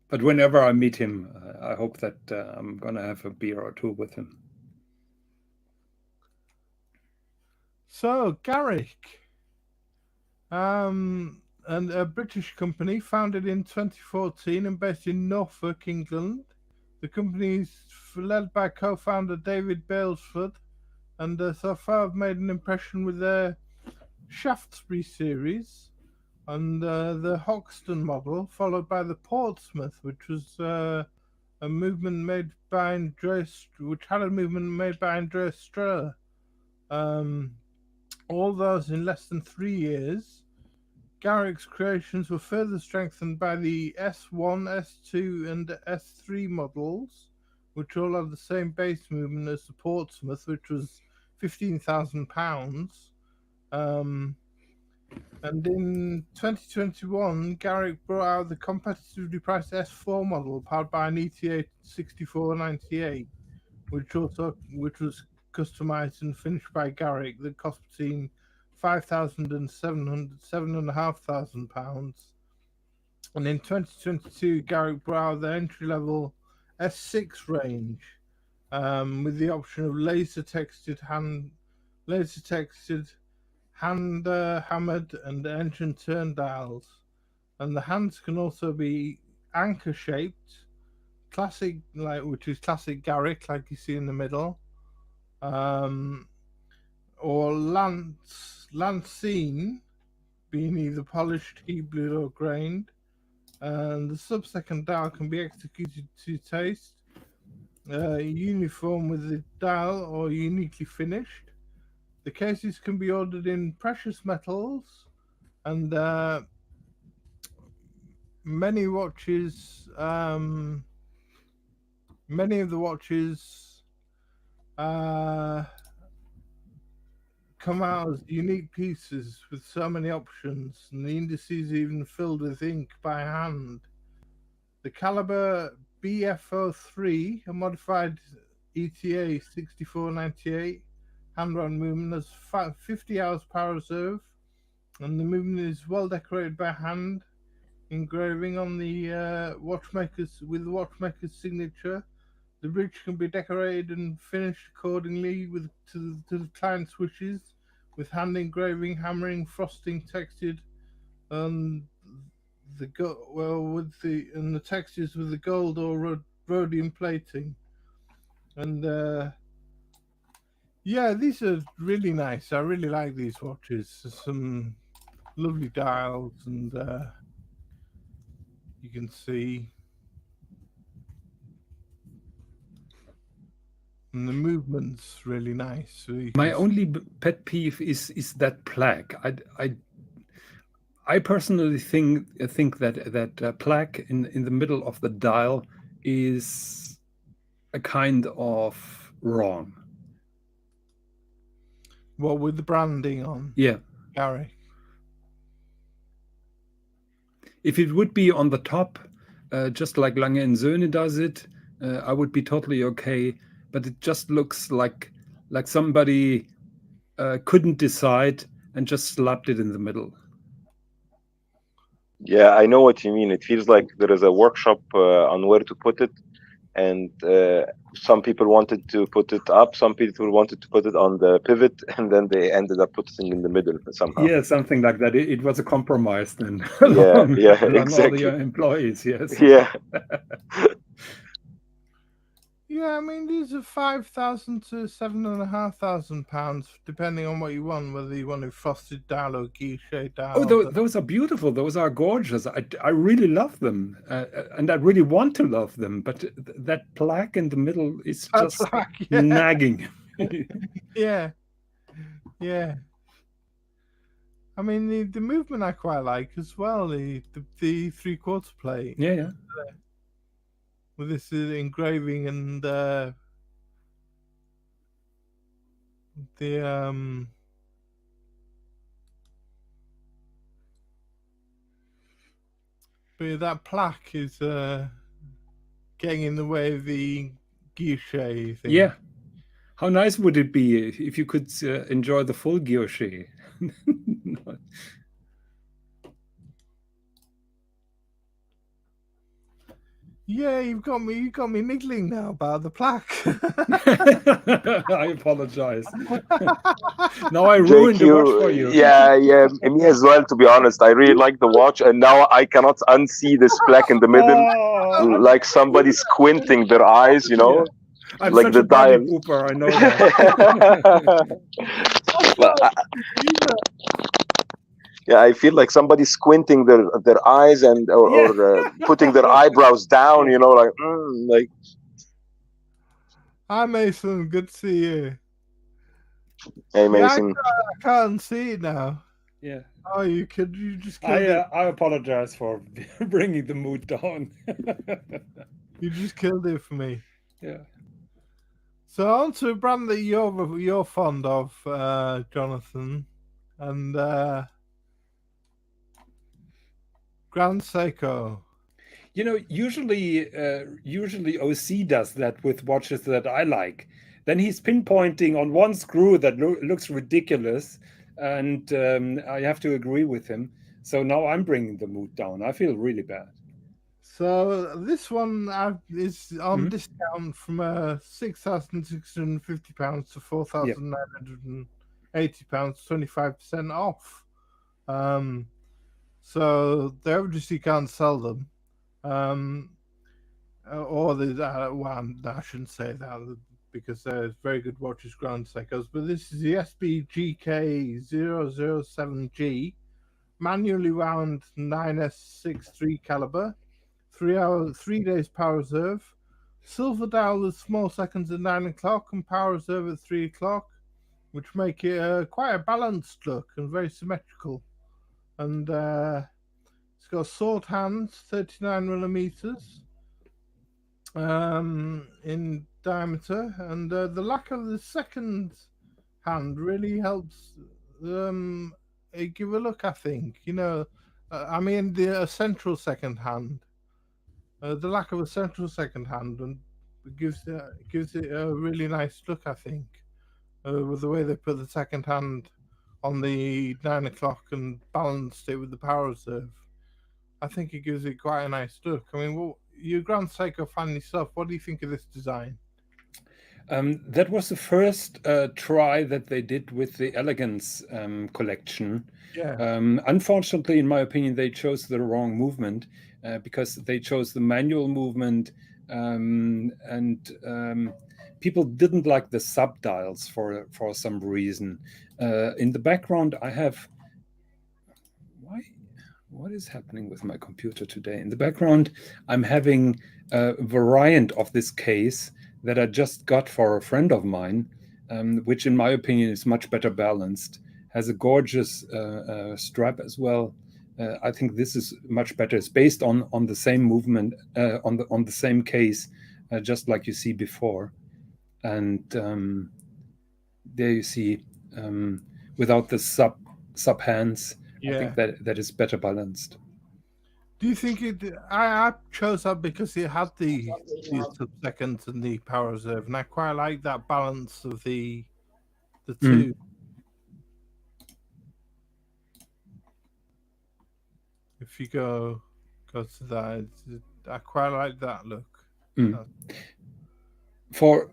But whenever I meet him, I hope that I'm gonna have a beer or two with him. So, Garrick, and a British company founded in 2014 and based in Norfolk, England. The company is led by co-founder David Balesford, and so far have made an impression with their Shaftesbury series and the Hoxton model, followed by the Portsmouth, which was a movement made by Andreas Strehler. All those in less than 3 years. Garrick's creations were further strengthened by the S1, S2, and S3 models, which all had the same base movement as the Portsmouth, which was £15,000. And in 2021, Garrick brought out the competitively priced S4 model powered by an ETA 6498, which was customized and finished by Garrick, that cost between £5,000 and £7,500. And in 2022, Garrick brought out the entry-level S6 range, with the option of laser textured hand hammered and engine turn dials, and the hands can also be anchor shaped, which is classic Garrick, like you see in the middle, or lancine, being either polished, heat blued, or grained. And the sub-second dial can be executed to taste, uniform with the dial or uniquely finished. The cases can be ordered in precious metals, and many of the watches come out as unique pieces with so many options, and the indices even filled with ink by hand. The caliber BFO3, a modified ETA 6498, hand-on movement has 50 hours power reserve, and the movement is well decorated by hand, engraving on the watchmaker's signature. The bridge can be decorated and finished accordingly to the client's wishes, with hand engraving, hammering, frosting, textured, and the textures with the gold or rhodium plating. And yeah, these are really nice. I really like these watches. There's some lovely dials, and you can see. And the movement's really nice. So My only pet peeve is that plaque. I personally think that plaque in the middle of the dial is a kind of wrong. What, with the branding on? Yeah. Garrick. If it would be on the top, just like Lange & Söhne does it, I would be totally okay. But it just looks like somebody couldn't decide and just slapped it in the middle. Yeah, I know what you mean. It feels like there is a workshop on where to put it, and some people wanted to put it up, some people wanted to put it on the pivot, and then they ended up putting it in the middle somehow. Yeah, something like that. It was a compromise then. Yeah, All exactly. the employees, yes. Yeah. Yeah, I mean, these are £5,000 to £7,500, depending on what you want, whether you want a frosted dial or guilloche dial. Oh, those are beautiful. Those are gorgeous. I really love them, and I really want to love them. But that plaque in the middle is just nagging. Yeah. I mean, the movement I quite like as well. The 3/4 plate. Yeah. With this engraving and but that plaque is getting in the way of the guilloche thing. Yeah. How nice would it be if you could enjoy the full guilloche? Yeah, you got me niggling now about the plaque. I apologize. Now I ruined the watch for you. Yeah, me as well, to be honest. I really like the watch, and now I cannot unsee this plaque in the middle. Like somebody squinting their eyes, you know? Yeah. I'm like such the a dial pooper, I know that. Yeah, I feel like somebody squinting their eyes and or putting their eyebrows down, you know, like. Hi, Mason. Good to see you. Hey, Mason. Yeah, I can't see it now. Yeah. Oh, you just killed it. I apologize for bringing the mood down. You just killed it for me. Yeah. So on to a brand that you're fond of, Jonathan, and Grand Seiko. You know, usually OC does that with watches that I like. Then he's pinpointing on one screw that looks ridiculous, and I have to agree with him. So now I'm bringing the mood down. I feel really bad. So this one is on discount from £6,650 to £4,980, 25% off. So they obviously can't sell them. Or well, I shouldn't say that because they're very good watches, Grand Seikos. But this is the SBGK 007G, manually wound 9S63 caliber, 3 days power reserve, silver dial with small seconds at 9 o'clock and power reserve at 3 o'clock, which make it quite a balanced look and very symmetrical. And it's got sword hands, 39 millimeters. in diameter, and the lack of the second hand really helps give a look. I think I mean the central second hand, the lack of a central second hand, and gives it a really nice look. I think with the way they put the second hand on the 9 o'clock and balanced it with the power reserve. I think it gives it quite a nice look. I mean, you're a Grand Seiko fan yourself. What do you think of this design? That was the first try that they did with the Elegance collection. Yeah. Unfortunately, in my opinion, they chose the wrong movement because they chose the manual movement, and people didn't like the subdials for some reason. In the background, I have what is happening with my computer today? In the background, I'm having a variant of this case that I just got for a friend of mine, which in my opinion is much better balanced, has a gorgeous strap as well. I think this is much better. It's based on the same movement, on the same case, just like you see before. And there you see, without the sub hands, Yeah. I think that is better balanced. Do you think it? I chose that because it had the sub-seconds and the power reserve, and I quite like that balance of the two. If you go to that, I quite like that look. For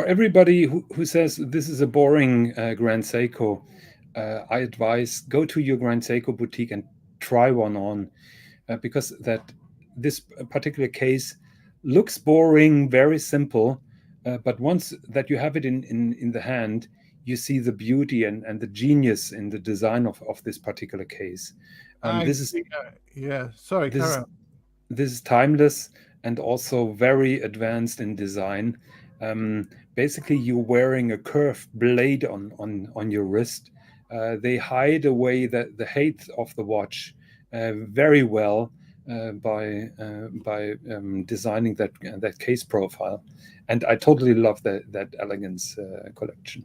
everybody who says this is a boring Grand Seiko, I advise go to your Grand Seiko boutique and try one on, because this particular case looks boring, very simple, but once that you have it in the hand, you see the beauty and the genius in the design of this particular case. This is timeless and also very advanced in design. Basically, you're wearing a curved blade on your wrist. They hide away the height of the watch very well by designing that case profile, and I totally love that Elegance collection.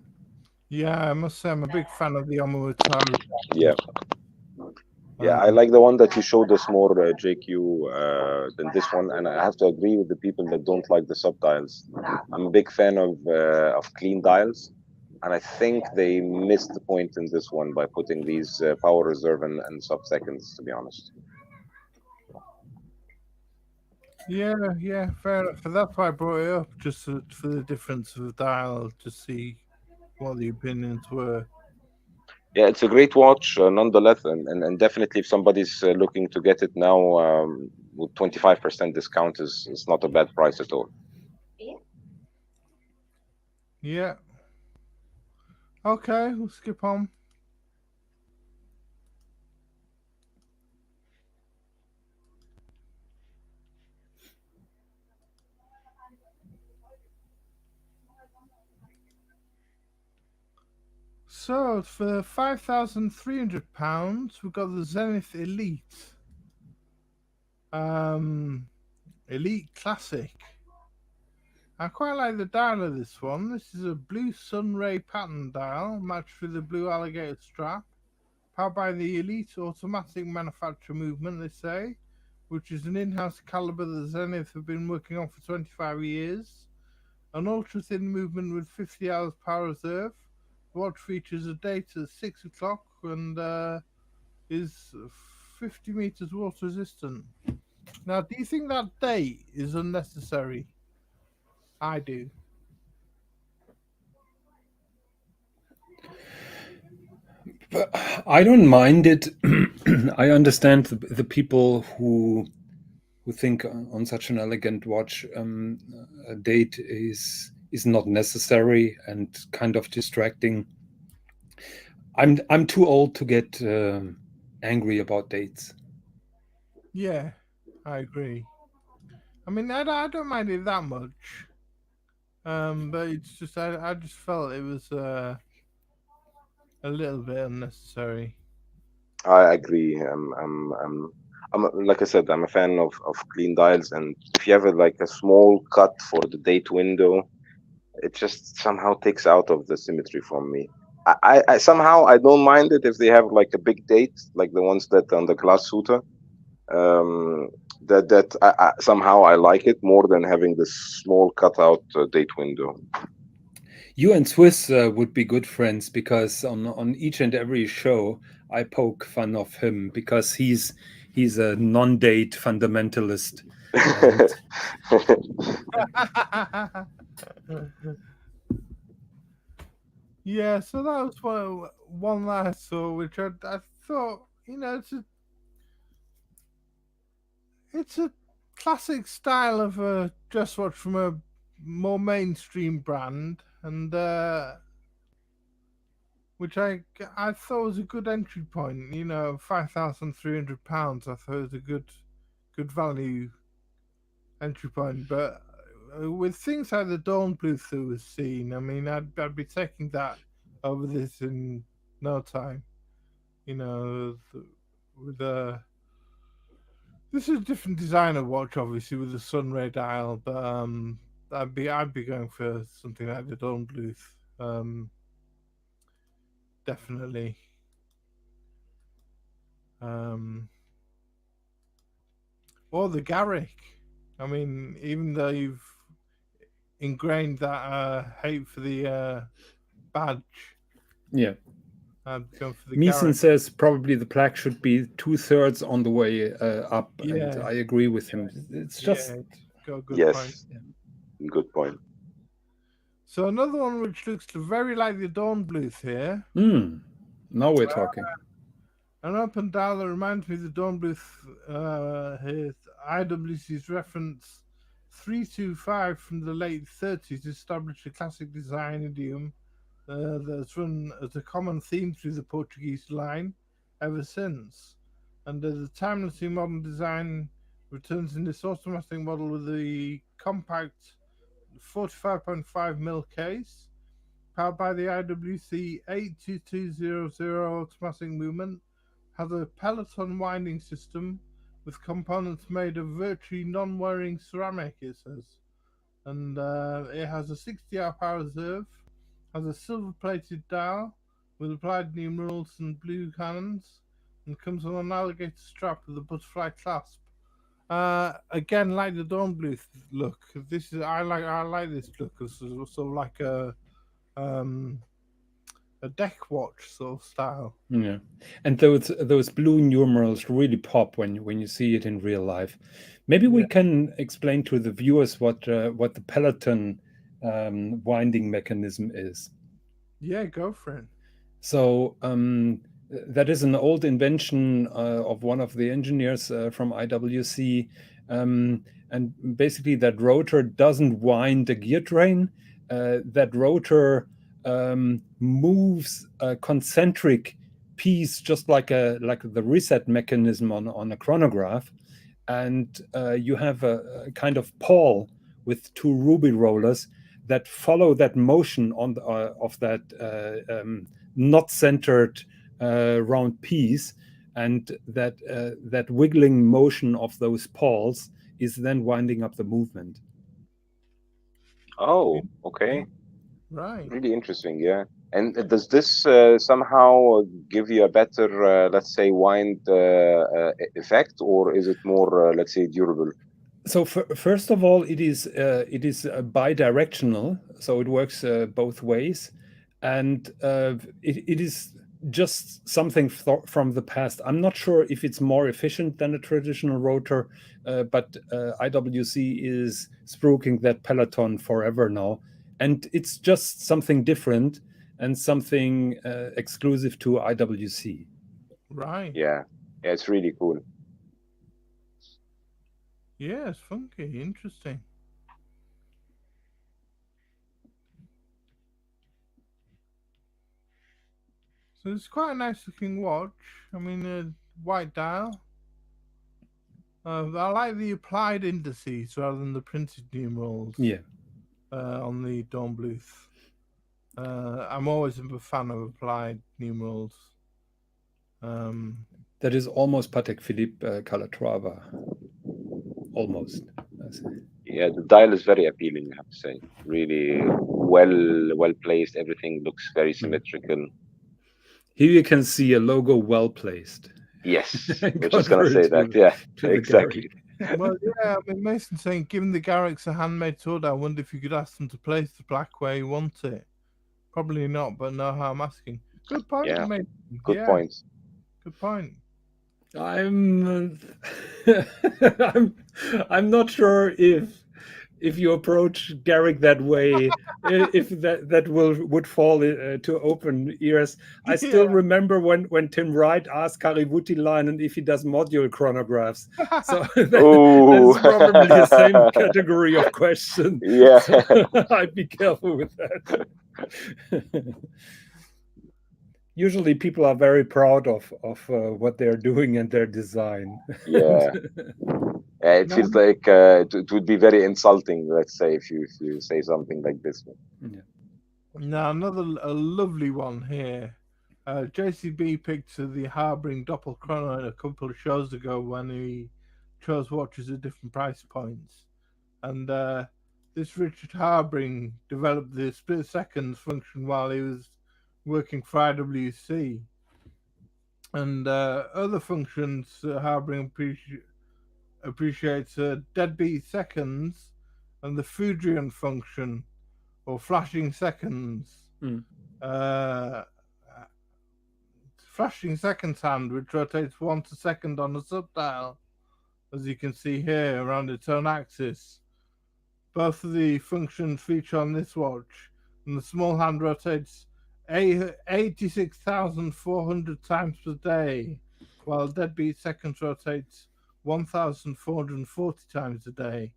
Yeah, I must say I'm a big fan of the Omoutari. Yeah, I like the one that you showed us more, JQ, than this one, and I have to agree with the people that don't like the subdials. I'm a big fan of clean dials, and I think they missed the point in this one by putting these power reserve and sub-seconds, to be honest. Yeah, fair enough. That's why I brought it up, just for the difference of the dial, to see what the opinions were. Yeah, it's a great watch, nonetheless, and definitely if somebody's looking to get it now with 25% discount, is not a bad price at all. Yeah. Okay, we'll skip on. So for £5,300, we've got the Zenith Elite. Elite Classic. I quite like the dial of this one. This is a blue sunray pattern dial, matched with a blue alligator strap, powered by the Elite automatic manufacture movement, they say, which is an in-house caliber that Zenith have been working on for 25 years. An ultra-thin movement with 50 hours power reserve. The watch features a date at 6 o'clock and is 50 meters water resistant. Now, do you think that date is unnecessary? I do. I don't mind it. I understand the people who think on such an elegant watch a date is not necessary and kind of distracting. I'm too old to get angry about dates. Yeah, I agree. I mean, I don't mind it that much. But it's just I just felt it was a little bit unnecessary. I agree. like I said, I'm a fan of clean dials, and if you have like a small cut for the date window, it just somehow takes out of the symmetry from me. I somehow I don't mind it if they have like a big date, like the ones that on the glass Suter. Um, that somehow I like it more than having this small cutout date window. You and Swiss would be good friends, because on each and every show I poke fun of him because he's a non-date fundamentalist. And Yeah, so that was one that I saw, which I thought, it's a classic style of a dress watch from a more mainstream brand, and which I thought was a good entry point. £5,300. I thought it was a good value entry point, but with things like the Dawn Bluth that was seen, I mean, I'd be taking that over this in no time. With this is a different designer watch, obviously, with the Sunray dial, but I'd be going for something like the Dawn Bluth. Definitely. Or the Garrick. I mean, even though you've ingrained that hate for the badge, yeah, I'd go for the Meeson Garrick. says probably the plaque should be 2/3 on the way up, and Yeah. I agree with him. It's just it's got a good Yes, point. good point. So another one which looks very like the Dawn Bluth here. Now we're talking. An up and down that reminds me of the Dawn Bluth. Here, IWC's reference 325 from the late 30s established a classic design idiom that's run as a common theme through the Portuguese line ever since. And the timelessly modern design returns in this automatic model with the compact 45.5mm case, powered by the IWC 82200 automatic movement, has a peloton winding system with components made of virtually non-wearing ceramic, it says. And it has a 60-hour power reserve, has a silver-plated dial with applied numerals and blue cannons, and comes on an alligator strap with a butterfly clasp. Again, like the Dawn Bluth look. I like this look as sort of like a deck watch sort of style. Yeah, and those blue numerals really pop when you see it in real life. Maybe we can explain to the viewers what the peloton winding mechanism is. Yeah, go for it. So that is an old invention of one of the engineers from IWC, and basically that rotor doesn't wind a gear train. That rotor moves a concentric piece, just like the reset mechanism on a chronograph, and you have a kind of pawl with two ruby rollers that follow that motion on of that not centered round piece, and that wiggling motion of those pawls is then winding up the movement. Oh, okay. Right. Really interesting, yeah. And does this somehow give you a better, let's say, wind effect, or is it more, let's say, durable? So first of all, it is bidirectional, so it works both ways, and it is just something from the past. I'm not sure if it's more efficient than a traditional rotor, but IWC is spruiking that peloton forever now, and it's just something different and something exclusive to IWC. Right. Yeah, it's really cool. Yeah, it's funky, interesting. So it's quite a nice looking watch. I mean, a white dial. I like the applied indices rather than the printed numerals. Yeah. On the Dawn Bluth. I'm always a fan of applied numerals. That is almost Patek Philippe Calatrava. Almost. Yeah, the dial is very appealing, I have to say. Really well placed. Everything looks very symmetrical. Here you can see a logo well placed. Yes, we're just gonna say that. Yeah, exactly. Well, yeah, I mean, Mason's saying, given the Garrick's a handmade sword, I wonder if you could ask them to place the black where you want it. Probably not, but no harm asking. Good point, Yeah, mate. good point. Good point. I'm not sure if you approach Garrick that way, if that would fall to open ears. I still remember when Tim Wright asked Karivuti Linen if he does module chronographs. So that's probably the same category of question. Yeah, so I'd be careful with that. Usually people are very proud of what they're doing and their design. Yeah. It feels like it would be very insulting, let's say, if you say something like this. Yeah. Now, a lovely one here. JCB picked the Harbring Doppelchrono a couple of shows ago when he chose watches at different price points. And this Richard Harbring developed the split seconds function while he was working for IWC. And other functions Harbring appreciates deadbeat seconds and the Foudrian function, or flashing seconds. Flashing seconds hand, which rotates 1 second on a subdial, as you can see here, around its own axis. Both of the functions feature on this watch, and the small hand rotates 86,400 times per day, while deadbeat seconds rotates 1,440 times a day.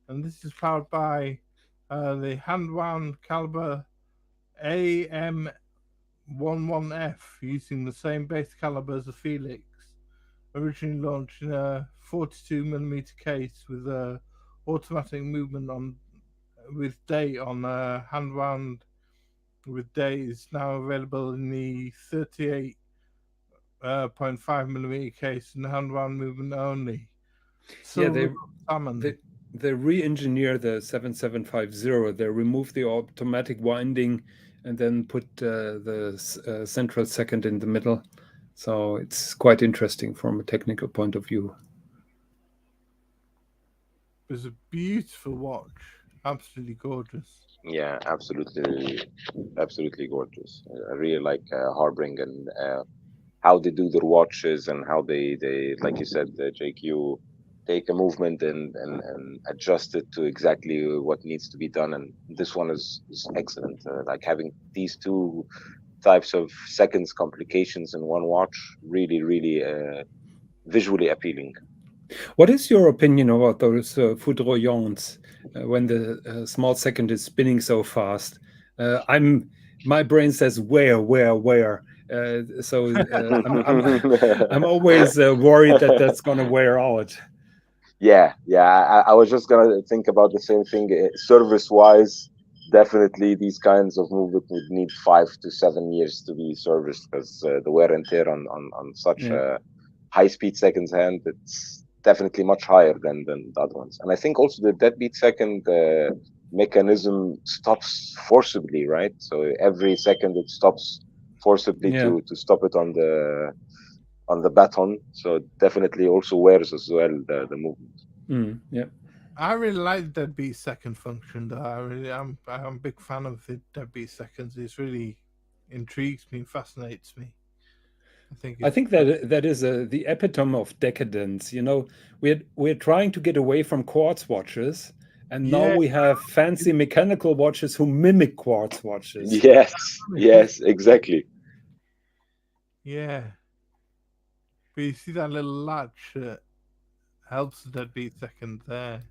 And this is powered by the hand-wound caliber AM11F, using the same base caliber as the Felix, originally launched in a 42mm case with automatic movement with date on hand-wound with date, is now available in the 38.5mm case and hand-wound movement only. Silver they re-engineer the 7750. They remove the automatic winding and then put the central second in the middle. So it's quite interesting from a technical point of view. It's a beautiful watch, absolutely gorgeous. Yeah, absolutely gorgeous. I really like Harbring and how they do their watches and how they like you said, JQ, take a movement and adjust it to exactly what needs to be done. And this one is excellent. Like having these two types of seconds complications in one watch, really visually appealing. What is your opinion about those foudroyants when the small second is spinning so fast? My brain says where. So I'm always worried that that's going to wear out. Yeah. I was just gonna think about the same thing. Service-wise, definitely these kinds of movement would need 5 to 7 years to be serviced, because the wear and tear on such a high-speed seconds hand, it's definitely much higher than the other ones. And I think also the deadbeat second mechanism stops forcibly, right? So every second it stops forcibly to stop it on the baton. So definitely also wears as well the movement. I really like the deadbeat second function though. I'm a big fan of the deadbeat seconds. It really intrigues me and fascinates me. I think that is the epitome of decadence. You know, we're trying to get away from quartz watches, and now we have fancy mechanical watches who mimic quartz watches. Yes, exactly. Yeah, but you see that little latch helps the deadbeat second there.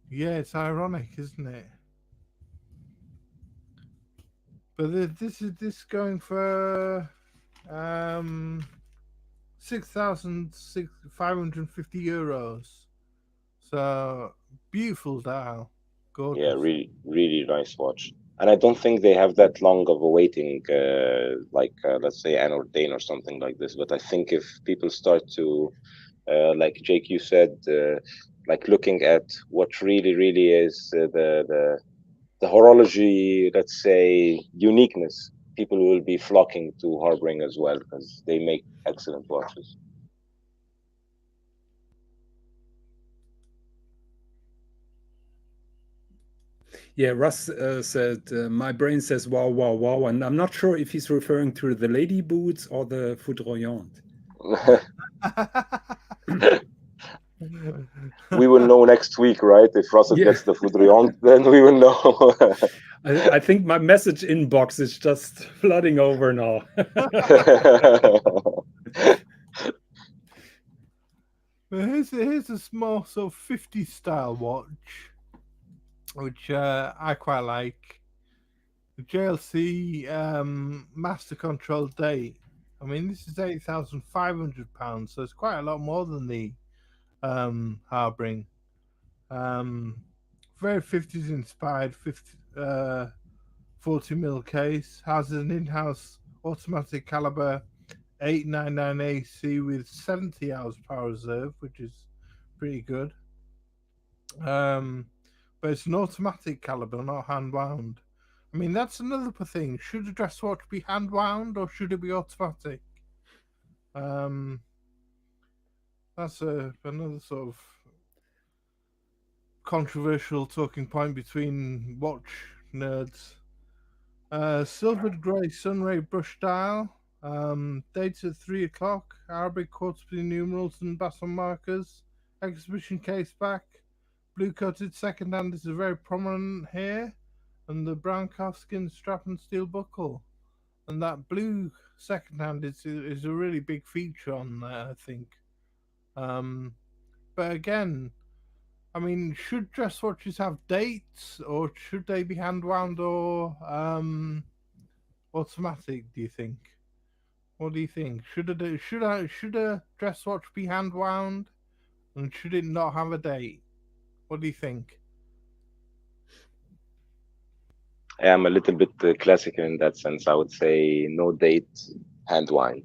Yeah, it's ironic, isn't it? But this going for 6,550 euros. So beautiful dial, gorgeous. Yeah, really nice watch. and I don't think they have that long of a waiting, let's say Anne Ordain or something like this. But I think if people start to, like Jake, you said, like looking at what really is the horology, let's say, uniqueness, people will be flocking to Harboring as well because they make excellent watches. Yeah, Russ said, my brain says wow, wow, wow. And I'm not sure if he's referring to the lady boots or the foudroyante. We will know next week, right? If Russell Yeah. gets the foudroyante, then we will know. I think my message inbox is just flooding over now. Here's a small sort of 50s style watch, which I quite like. The JLC Master Control Date. I mean, this is £8,500, so it's quite a lot more than the Harboring. Very 50s inspired, 40mm case. Has an in-house automatic caliber 899 AC with 70 hours power reserve, which is pretty good. But it's an automatic caliber, not hand wound. I mean, that's another thing. Should a dress watch be hand wound or should it be automatic? That's another sort of controversial talking point between watch nerds. Silvered grey sunray brush dial. Dated 3 o'clock. Arabic quarterly numerals and baton markers. Exhibition case back. Blue coated second hand is very prominent here. And the brown calfskin strap and steel buckle. And that blue second hand is a really big feature on there, I think. But again, I mean, should dress watches have dates, or should they be hand wound or automatic? Do you think? What do you think? Should a dress watch be hand wound, and should it not have a date? What do you think? I'm a little bit classical in that sense. I would say no date, hand wind.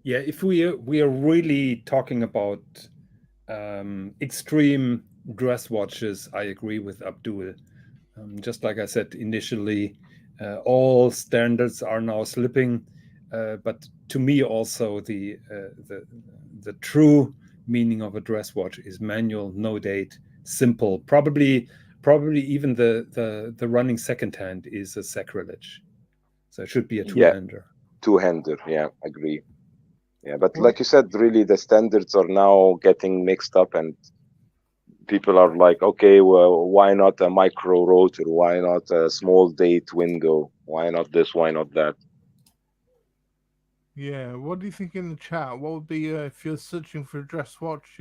Yeah, if we are really talking about extreme dress watches, I agree with Abdul. Just like I said initially, all standards are now slipping, but to me also the true meaning of a dress watch is manual, no date, simple. Probably even the running second hand is a sacrilege. So it should be a two-hander. Two-hander, yeah, agree. Yeah, but like you said, really the standards are now getting mixed up, and people are like, okay, well, why not a micro rotor? Why not a small date window? Why not this? Why not that? Yeah, what do you think in the chat? What would be if you're searching for a dress watch?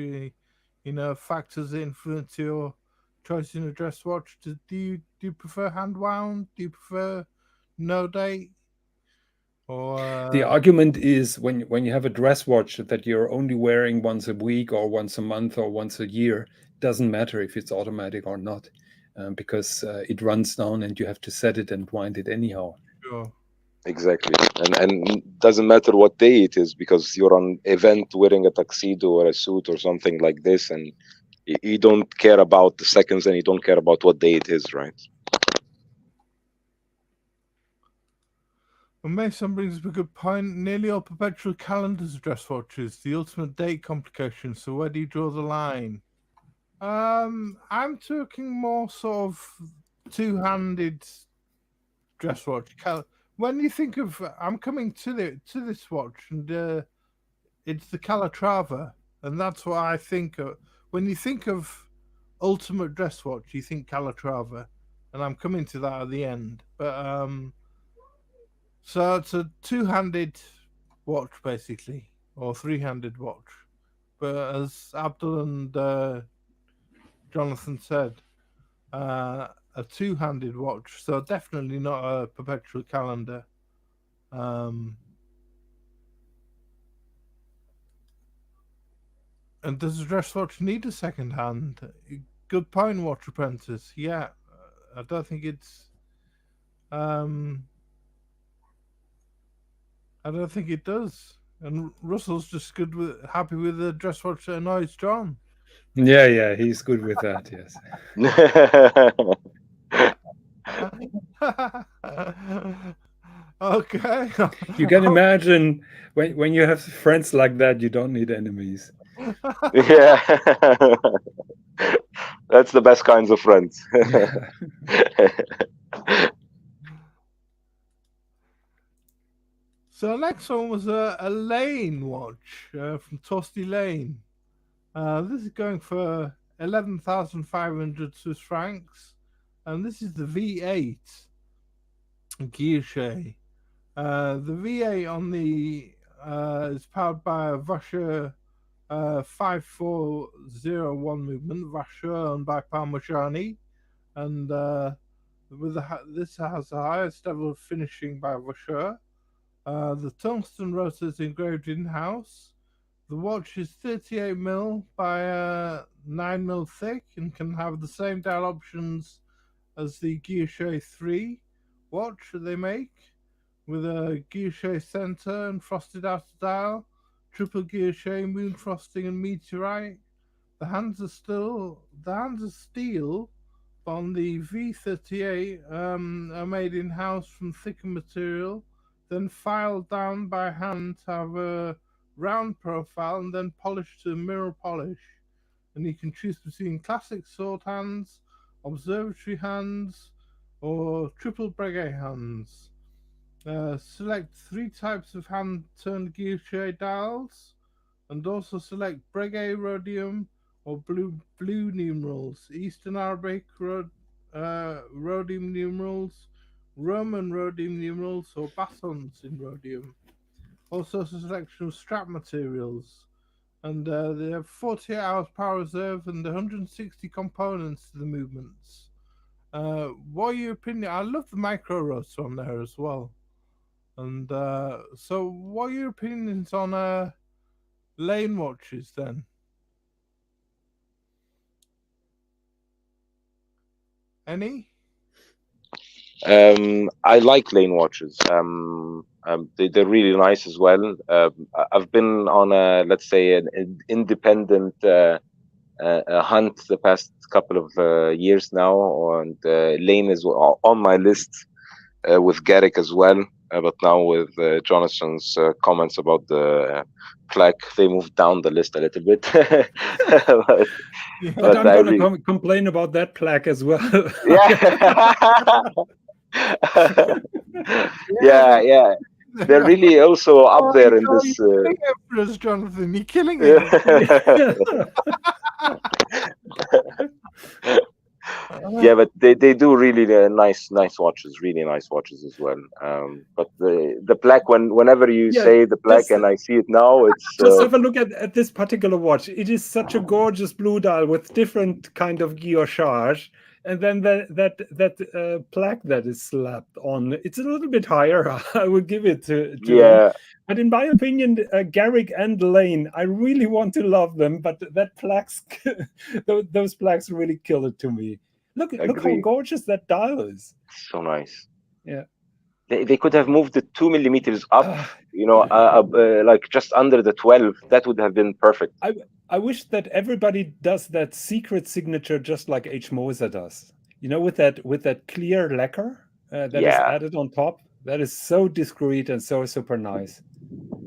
Factors that influence your choice in a dress watch. Do you prefer hand wound? Do you prefer no date? Or the argument is when you have a dress watch that you're only wearing once a week or once a month or once a year, doesn't matter if it's automatic or not, because it runs down and you have to set it and wind it anyhow. Sure. Exactly, and doesn't matter what day it is, because you're on event wearing a tuxedo or a suit or something like this, and you don't care about the seconds and you don't care about what day it is, right? Well, Mason brings up a good point. Nearly all perpetual calendars are dress watches, the ultimate date complication. So where do you draw the line? I'm talking more sort of two-handed dress watch. When you think of, I'm coming to this watch, and it's the Calatrava, and that's what I think of. When you think of ultimate dress watch, you think Calatrava, and I'm coming to that at the end. But so it's a two-handed watch basically, or three-handed watch. But as Abdul and Jonathan said, a two-handed watch, so definitely not a perpetual calendar. And does a dress watch need a second hand? Good point, Watch Apprentice. Yeah, I don't think it's. I don't think it does. And Russell's just happy with the dress watch that annoys John. Yeah, he's good with that. Yes. Okay. You can imagine when you have friends like that, you don't need enemies. Yeah. That's the best kinds of friends. So next one was a Lane watch from Toasty Lane. This is going for 11,500 Swiss francs, and this is the V8 Guilloche. The V8 on the is powered by a Vasher 5401 movement, Vasher owned by Parmigiani, and this has the highest level of finishing by Vasher. The tungsten rotor is engraved in-house. The watch is 38mm by 9mm thick and can have the same dial options as the Guilloche 3 watch that they make, with a Guilloche center and frosted outer dial, triple Guilloche, moon frosting, and meteorite. The hands are steel on the V38 are made in-house from thicker material, then filed down by hand to have a round profile and then polished to mirror polish. And you can choose between classic sword hands, observatory hands, or triple breguet hands. Select 3 types of hand-turned Guilloche dials, and also select breguet rhodium or blue numerals, Eastern Arabic rhodium numerals, Roman rhodium numerals, or batons in rhodium. Also a selection of strap materials, and they have 48 hours power reserve and 160 components to the movements. What are your opinion? I love the micro rotor on there as well. And so what are your opinions on Lane watches then? Any? I like Lane watches. They're really nice as well. I've been on let's say an independent hunt the past couple of years now, and Lane is on my list with Garrick as well. But now with Jonathan's comments about the plaque, they moved down the list a little bit. But I'm going to complain about that plaque as well. Yeah. They're really also up there in this. You're killing it for us, Jonathan. You're killing it. Yeah, but they do really nice watches, really nice watches as well. But the plaque, whenever you say the plaque and I see it now, it's just have a look at this particular watch. It is such a gorgeous blue dial with different kind of guillochage, and then that plaque that is slapped on. It's a little bit higher. I would give it to them. But in my opinion, Garrick and Lane, I really want to love them, but that plaques, those plaques really kill it to me. Look how gorgeous that dial is. So nice. Yeah. They could have moved it 2 millimeters up, like just under the 12. That would have been perfect. I wish that everybody does that secret signature just like H. Moser does. With that clear lacquer that is added on top. That is so discreet and so super nice.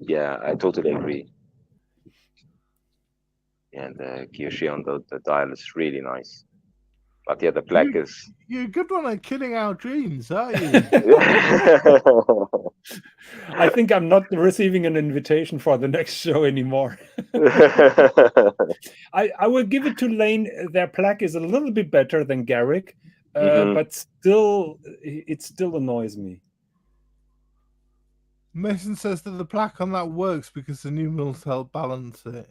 Yeah, I totally agree. And the Guilloche on the dial is really nice. But yeah, the plaque is... You're a good one at killing our dreams, aren't you? I think I'm not receiving an invitation for the next show anymore. I will give it to Lane. Their plaque is a little bit better than Garrick, but still, it still annoys me. Mason says that the plaque on that works because the numerals help balance it.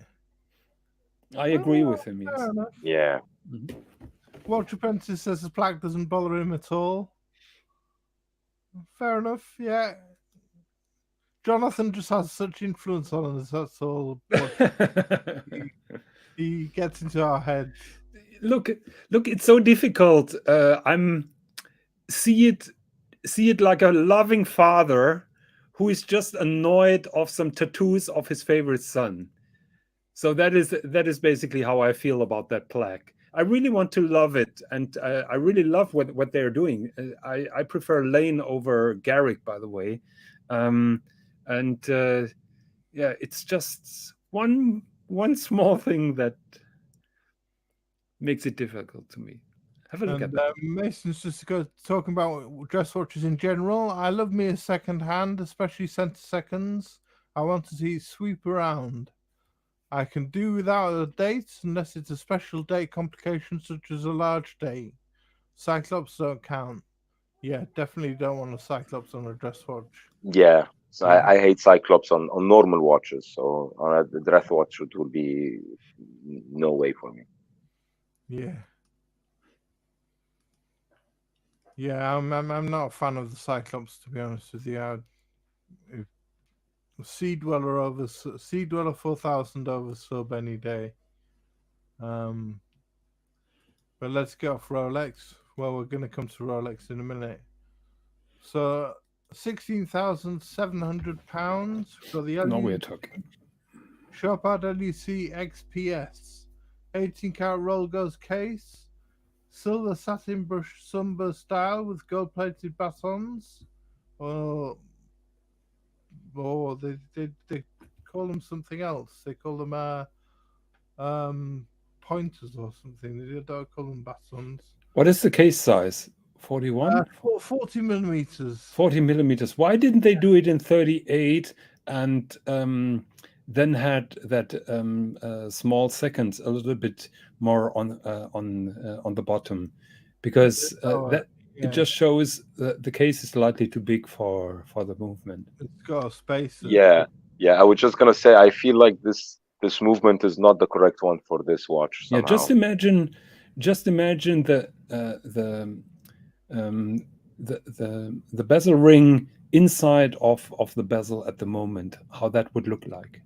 I agree with him, yes. Yeah. Walter Prentice says the plaque doesn't bother him at all. Fair enough, yeah. Jonathan just has such influence on us, that's all. He gets into our heads. Look, it's so difficult. I'm see it like a loving father who is just annoyed of some tattoos of his favorite son. So that is basically how I feel about that plaque. I really want to love it, and I really love what they're doing. I prefer Lane over Garrick, by the way, and yeah, it's just one small thing that makes it difficult to me. Have a look at And that. Mason's just talking about dress watches in general. I love me a second hand, especially center seconds. I want to see it sweep around. I can do without a date unless it's a special date complication such as a large date. Cyclops don't count. Yeah, definitely don't want a Cyclops on a dress watch. Yeah. So Yeah. I hate Cyclops on normal watches. So on a dress watch, it will be no way for me. Yeah. Yeah, I'm not a fan of the Cyclops, to be honest with you. Sea Dweller 4000 over sub any day. But let's get off Rolex. Well, we're going to come to Rolex in a minute. So, £16,700 for the Now we're LED talking. Chopard LEC XPS, 18-karat roll goes case, silver satin brush sunburst style with gold-plated batons. Or they call them something else. They call them pointers or something. They don't call them batons. What is the case size? 41? 40 millimeters. 40 millimeters. Why didn't they do it in 38 and then had that small seconds a little bit more on the bottom? Because it just shows the case is slightly too big for the movement. It's got a space. Yeah, yeah. I was just gonna say, I feel like this movement is not the correct one for this watch. Somehow. Yeah, just imagine the bezel ring inside of the bezel at the moment, how that would look like.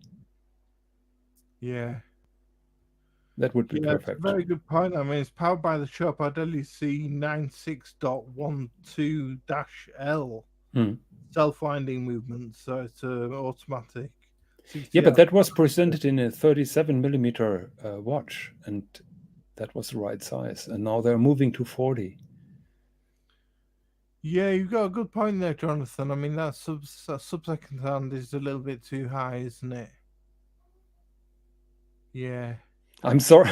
Yeah. That would be perfect. Very good point. I mean, it's powered by the Chopard LEC 96.12-L self-winding movement, so it's automatic. Yeah, but that was presented in a 37 millimeter watch, and that was the right size. And now they're moving to 40. Yeah, you've got a good point there, Jonathan. I mean, that sub-second hand is a little bit too high, isn't it? Yeah. I'm sorry.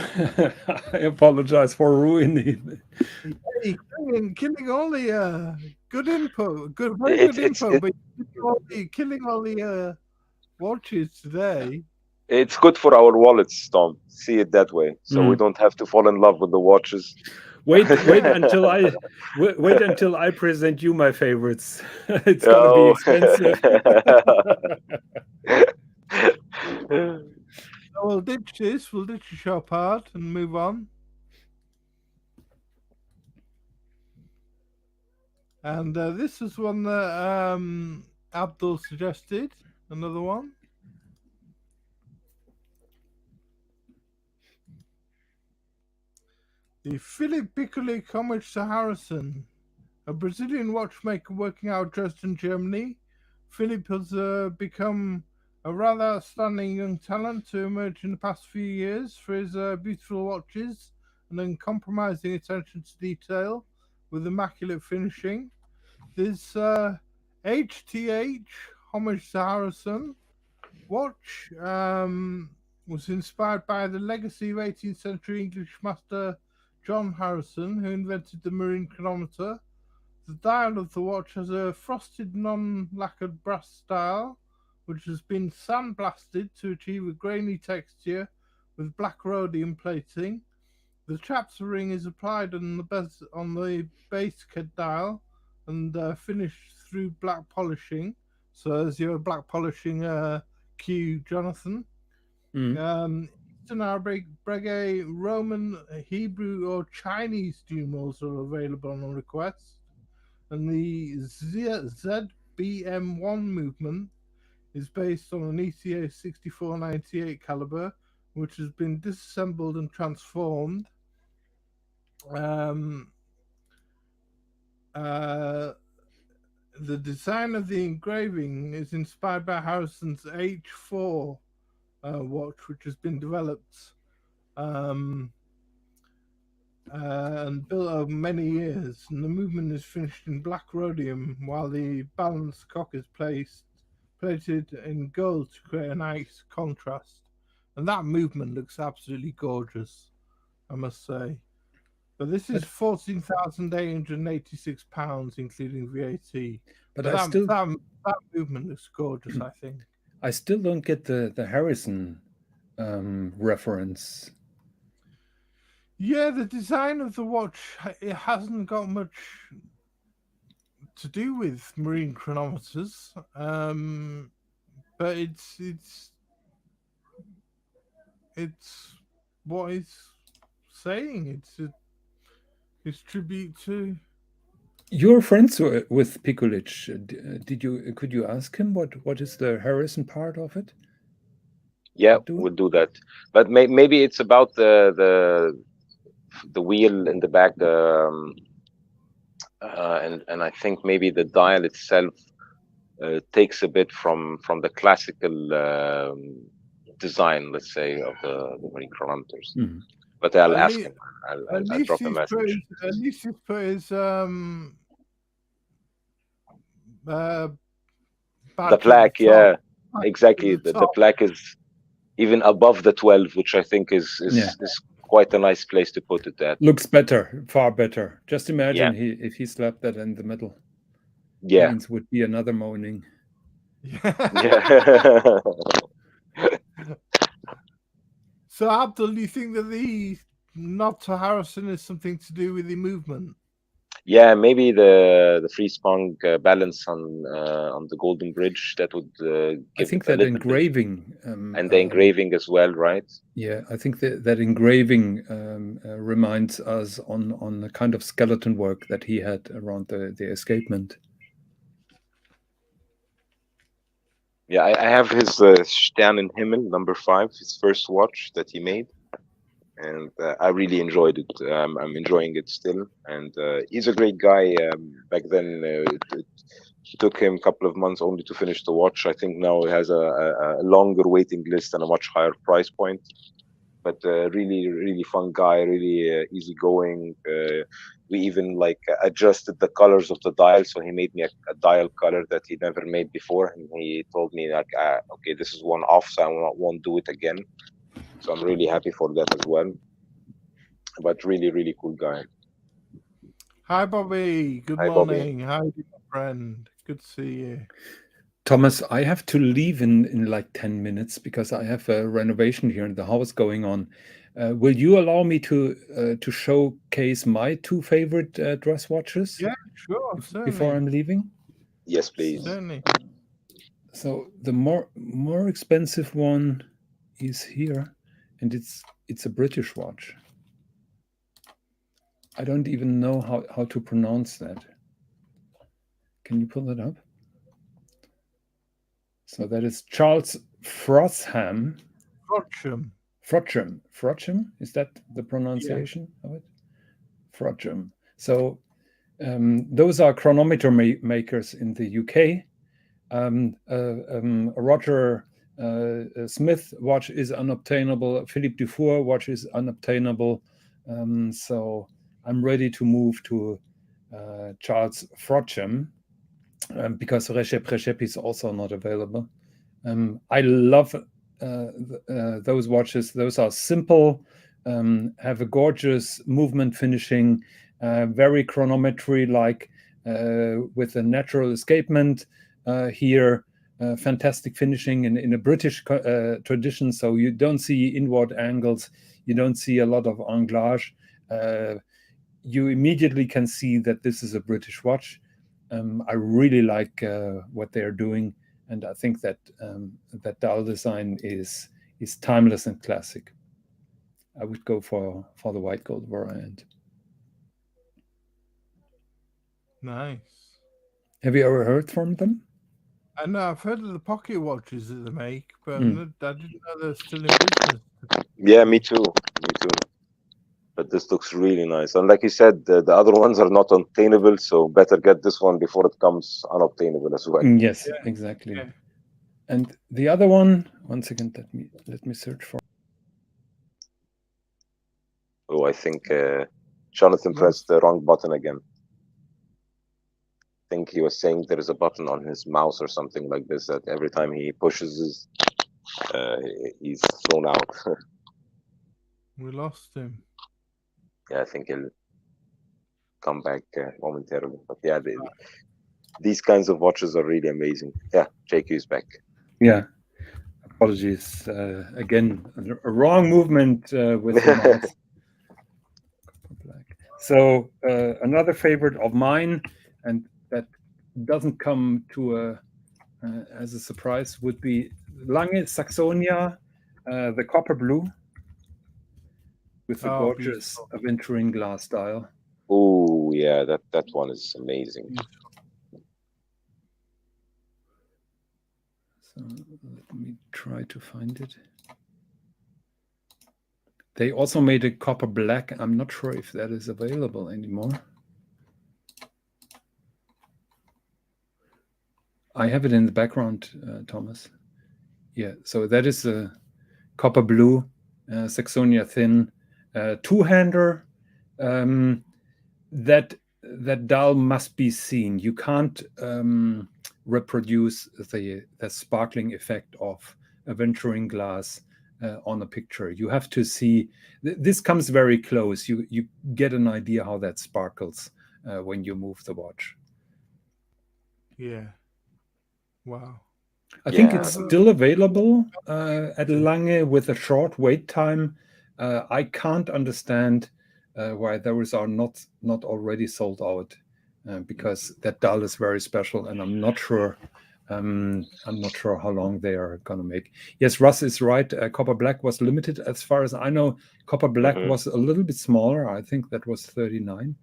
I apologize for ruining it. Hey, killing all the good input. Very good input, but killing all the watches today. It's good for our wallets, Tom. See it that way, so we don't have to fall in love with the watches. Wait until I present you my favorites. It's gonna be expensive. So we'll ditch this. We'll ditch the Chopard and move on. And this is one that Abdul suggested. Another one. The Philippe Piccoli homage to Harrison, a Brazilian watchmaker working out of Dresden, Germany. Philippe has become a rather outstanding young talent to emerge in the past few years for his beautiful watches and uncompromising attention to detail with immaculate finishing. This HTH homage to Harrison watch was inspired by the legacy of 18th century English master John Harrison, who invented the marine chronometer. The dial of the watch has a frosted, non-lacquered brass style, which has been sandblasted to achieve a grainy texture with black rhodium plating. The chapter ring is applied on the base dial and finished through black polishing. So there's your black polishing cue, Jonathan. Eastern Arabic, Breguet, Roman, Hebrew, or Chinese numerals are available on request. And the ZBM1 movement is based on an ETA 6498 caliber, which has been disassembled and transformed. the design of the engraving is inspired by Harrison's H4 watch, which has been developed and built over many years. And the movement is finished in black rhodium, while the balanced cock is plated in gold to create a nice contrast. And that movement looks absolutely gorgeous, I must say. But this is £14,886, including VAT. But that movement looks gorgeous, I think. I still don't get the Harrison reference. Yeah, the design of the watch, it hasn't got much to do with marine chronometers, but it's what he's saying. It's tribute to. You're friends with Pikulich. Could you ask him what is the Harrison part of it? Yeah, we'll do that. But maybe it's about the wheel in the back, and I think maybe the dial itself takes a bit from the classical design, let's say, of the marine chronometers. Mm-hmm. But I'll ask him. I'll drop a message. At least he's put his the plaque, yeah, exactly. The plaque is even above the 12, which I think is quite a nice place to put it at. Looks better, far better. Just imagine if he slapped that in the middle. Yeah, it would be another moaning. Yeah. So, Abdul, do you think that the nod to Harrison is something to do with the movement? Yeah, maybe the free sprung balance on the Golden Bridge, that would give I think that engraving and the engraving as well, right? Yeah, I think that engraving reminds us on the kind of skeleton work that he had around the escapement. Yeah, I have his Sternenhimmel #5, his first watch that he made, and I really enjoyed it. I'm enjoying it still, and he's a great guy. Back then, it took him a couple of months only to finish the watch. I think now he has a longer waiting list and a much higher price point. But really, really fun guy, really easygoing. We even adjusted the colors of the dial, so he made me a dial color that he never made before, and he told me okay, this is one off, so I won't do it again. So I'm really happy for that as well. But really, really cool guy. Hi, Bobby. Good morning. Bobby. How are you, my friend? Good to see you. Thomas, I have to leave in like 10 minutes because I have a renovation here in the house going on. Will you allow me to showcase my 2 favorite dress watches? Yeah, sure. Before I'm leaving? Yes, please. Certainly. So the more expensive one is here, and it's a British watch. I don't even know how to pronounce that. Can you pull that up? So that is Charles Frodsham. Frodsham, is that the pronunciation of it? Frodsham. So those are chronometer makers in the UK. A Roger Smith watch is unobtainable. A Philippe Dufour watch is unobtainable. So I'm ready to move to Charles Frodsham. Because Recep is also not available. I love those watches. Those are simple, have a gorgeous movement finishing, very chronometry-like, with a natural escapement here, fantastic finishing in a British tradition. So you don't see inward angles, you don't see a lot of anglage. You immediately can see that this is a British watch. I really like what they're doing, and I think that that dial design is timeless and classic. I would go for the white gold variant. Nice. Have you ever heard from them? I know I've heard of the pocket watches that they make, but I didn't know they're still in business. Yeah, me too. Me too. But this looks really nice. And like you said, the other ones are not obtainable, so better get this one before it comes unobtainable as well. Yes, exactly. Yeah. And the other one second, let me search for. Oh, I think Jonathan pressed the wrong button again. I think he was saying there is a button on his mouse or something like this that every time he pushes he's thrown out. We lost him. Yeah, I think he'll come back momentarily. But yeah, these kinds of watches are really amazing. Yeah, JQ's back. Yeah. Apologies. Again, a wrong movement with the mouse. So another favorite of mine, and that doesn't come to as a surprise, would be Lange Saxonia, the copper blue, with the gorgeous aventurine glass dial. Oh yeah, that one is amazing. So let me try to find it. They also made a copper black. I'm not sure if that is available anymore. I have it in the background, Thomas. Yeah, so that is a copper blue, Saxonia thin, two-hander. That dial must be seen. You can't reproduce the sparkling effect of aventurine glass on a picture. You have to see. This comes very close. You get an idea how that sparkles when you move the watch. Yeah. Wow. I think it's still available at Lange with a short wait time. I can't understand why those are not already sold out, because that dial is very special, and I'm not sure how long they are going to make. Yes, Russ is right. Copper black was limited, as far as I know. Copper black was a little bit smaller. I think that was 39.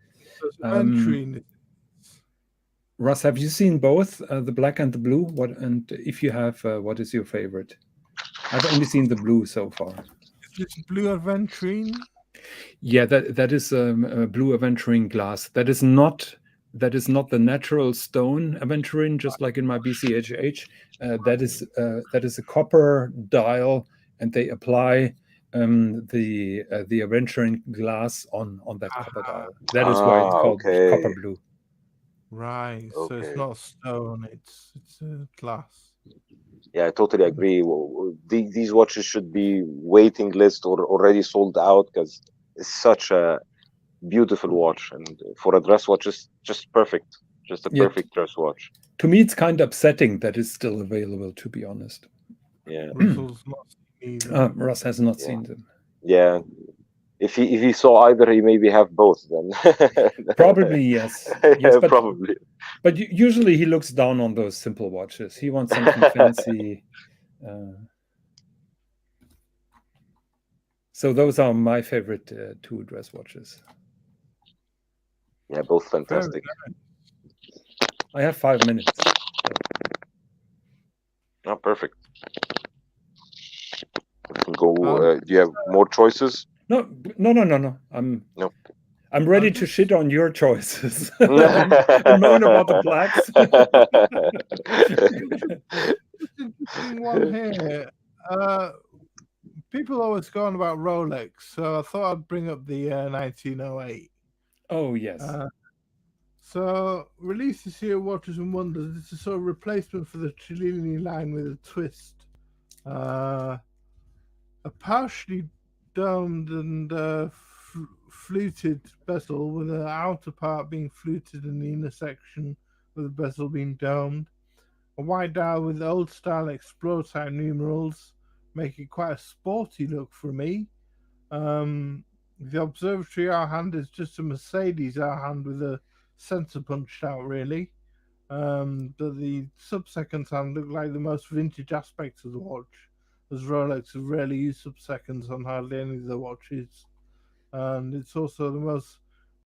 Russ, have you seen both the black and the blue? And if you have, what is your favorite? I've only seen the blue so far. Is this blue aventurine? Yeah, that is a blue aventurine glass. That is not the natural stone aventurine, just like in my BCHH. That is a copper dial, and they apply the aventurine glass on that copper dial. That is why it's called copper blue. Right, so it's not stone, it's glass. Yeah, I totally agree. These watches should be waiting list or already sold out, because it's such a beautiful watch, and for a dress watch, just perfect. Just a perfect dress watch. To me, it's kind of upsetting that it's still available, to be honest. Yeah. Russell's not seen either. Russ has not seen them. Yeah. If he saw either, he maybe have both then. Probably, yes. Yes, but, probably. But usually he looks down on those simple watches. He wants something fancy. So those are my favorite two dress watches. Yeah, both fantastic. I have 5 minutes. Oh, perfect. We can go. Do you have more choices? No. I'm ready to shit on your choices. and moan about the blacks. One here. People always go on about Rolex, so I thought I'd bring up the 1908. Oh, yes. So, releases here, Watches and Wonders. It's a sort of replacement for the Cellini line with a twist. A partially domed and fluted bezel, with the outer part being fluted and the inner section with the bezel being domed. A white dial with old style Explorer type numerals, make it quite a sporty look for me. The observatory R hand is just a Mercedes R hand with a sensor punched out, really. But the sub-seconds hand look like the most vintage aspects of the watch, as Rolex have rarely used sub-seconds on hardly any of the watches. And it's also the most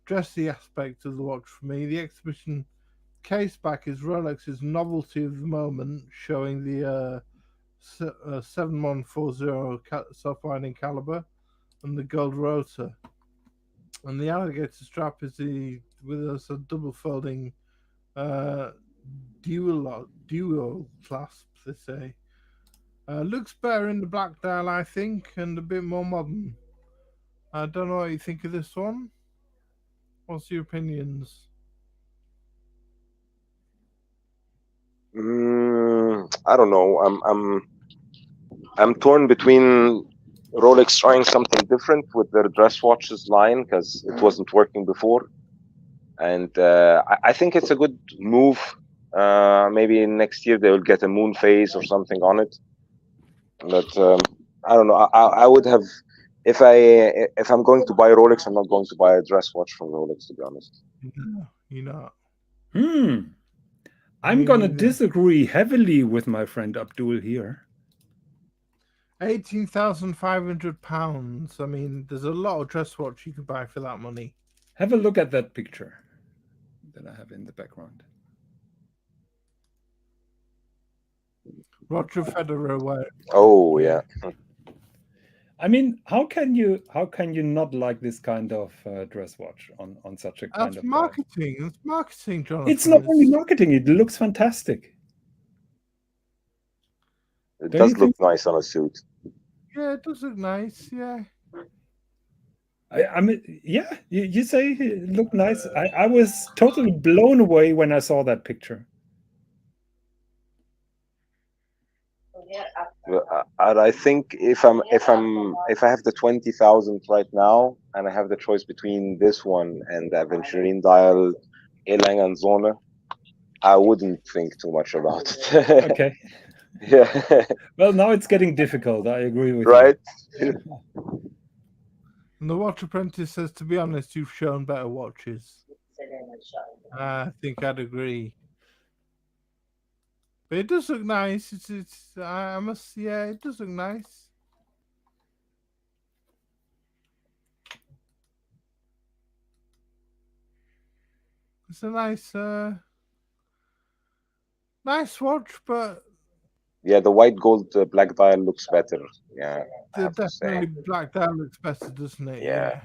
dressy aspect of the watch for me. The exhibition case back is Rolex's novelty of the moment, showing the 7140 self-winding caliber and the gold rotor. And the alligator strap is with us a double folding dual clasp, they say. Looks better in the black dial, I think, and a bit more modern. I don't know what you think of this one. What's your opinions? I don't know. I'm torn between Rolex trying something different with their dress watches line because it wasn't working before, and I think it's a good move. Maybe next year they will get a moon phase or something on it. But I don't know. I would have if I'm going to buy Rolex, I'm not going to buy a dress watch from Rolex, to be honest. You know. I'm gonna disagree heavily with my friend Abdul here. £18,500. I mean, there's a lot of dress watch you could buy for that money. Have a look at that picture that I have in the background. Roger Federer wear. Oh yeah. I mean, how can you not like this kind of dress watch on such a kind of marketing? It's marketing, Jonathan. It's not only marketing; it looks fantastic. It does look nice on a suit. Yeah, it does look nice. Yeah. I mean, yeah, you say it looked nice. I was totally blown away when I saw that picture. I think if I have the 20,000 right now and I have the choice between this one and the Aventurine dial Elang and Zone, I wouldn't think too much about it. Okay. Yeah. Well, now it's getting difficult. I agree with you. And the Watch Apprentice says, to be honest, you've shown better watches. I think I'd agree. But it does look nice. I must, yeah, it does look nice. It's a nice watch, but yeah, the white gold black dial looks better. Yeah, definitely black dial looks better, doesn't it? Yeah.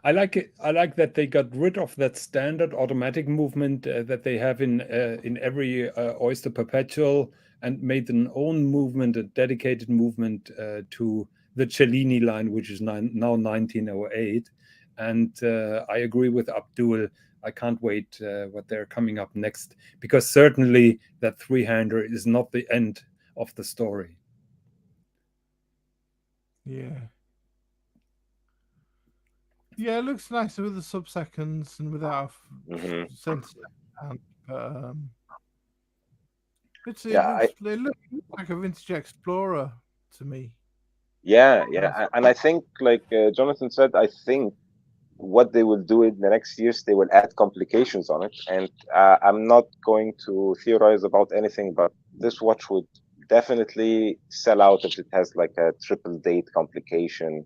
I like it. I like that they got rid of that standard automatic movement that they have in every Oyster Perpetual and made an own movement, a dedicated movement to the Cellini line, which is now 1908. And I agree with Abdul. I can't wait what they're coming up next, because certainly that three-hander is not the end of the story. Yeah. Yeah, it looks nicer with the sub-seconds and without sensitive hand. But it looks like a vintage Explorer to me. Yeah, and I think, like Jonathan said, I think what they will do in the next years, they will add complications on it. And I'm not going to theorize about anything, but this watch would definitely sell out if it has like a triple date complication.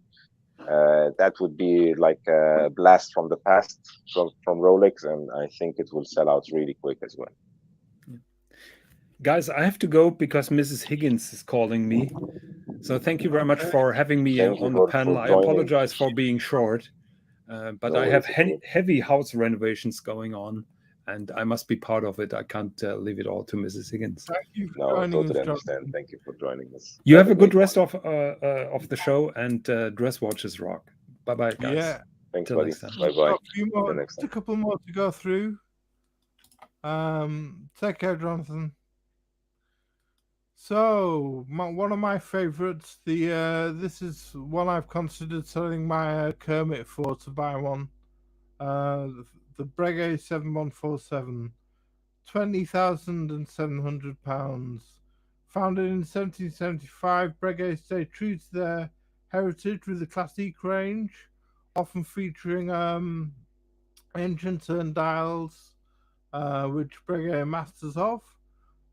That would be like a blast from the past from Rolex, and I think it will sell out really quick as well. Guys, I have to go because Mrs. Higgins is calling me. So thank you very much for having me on the panel. I apologize for being short, but I have heavy house renovations going on, and I must be part of it. I can't leave it all to Mrs. Higgins. Thank you for totally understand. Thank you for joining us. You have a good rest of the show, and dress watches rock. Bye-bye, guys. Yeah. Thanks, buddy. Bye-bye. Just a couple more to go through. Take care, Jonathan. So, one of my favorites, this is one I've considered selling my Kermit for to buy one. The Breguet 7147, £20,700. Founded in 1775, Breguet stay true to their heritage with the classique range, often featuring engine turn dials, which Breguet masters of.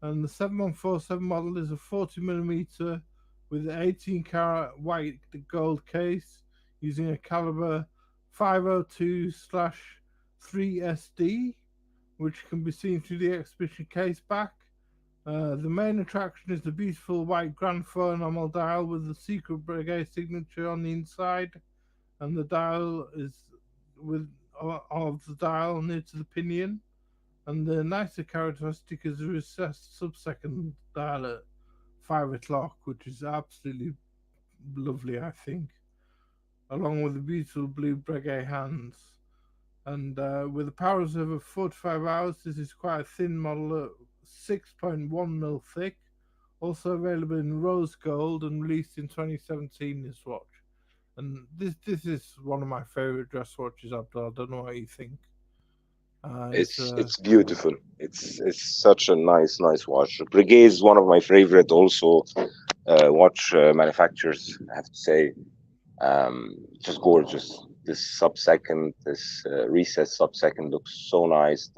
And the 7147 model is a 40mm with an 18-karat white gold case using a caliber 502/3SD, which can be seen through the exhibition case back. The main attraction is the beautiful white Grand Four enamel dial with the secret Breguet signature on the inside, and the dial is of the dial near to the pinion, and the nicer characteristic is a recessed sub-second dial at 5 o'clock, which is absolutely lovely, I think, along with the beautiful blue Breguet hands. And with a power reserve of 45 hours, this is quite a thin model at 6.1 mil thick. Also available in rose gold and released in 2017. This watch, and this is one of my favorite dress watches, Abdul. I don't know what you think. It's beautiful. It's such a nice watch. Breguet is one of my favorite also watch manufacturers. I have to say, just gorgeous. This sub-second, this recessed sub-second looks so nice.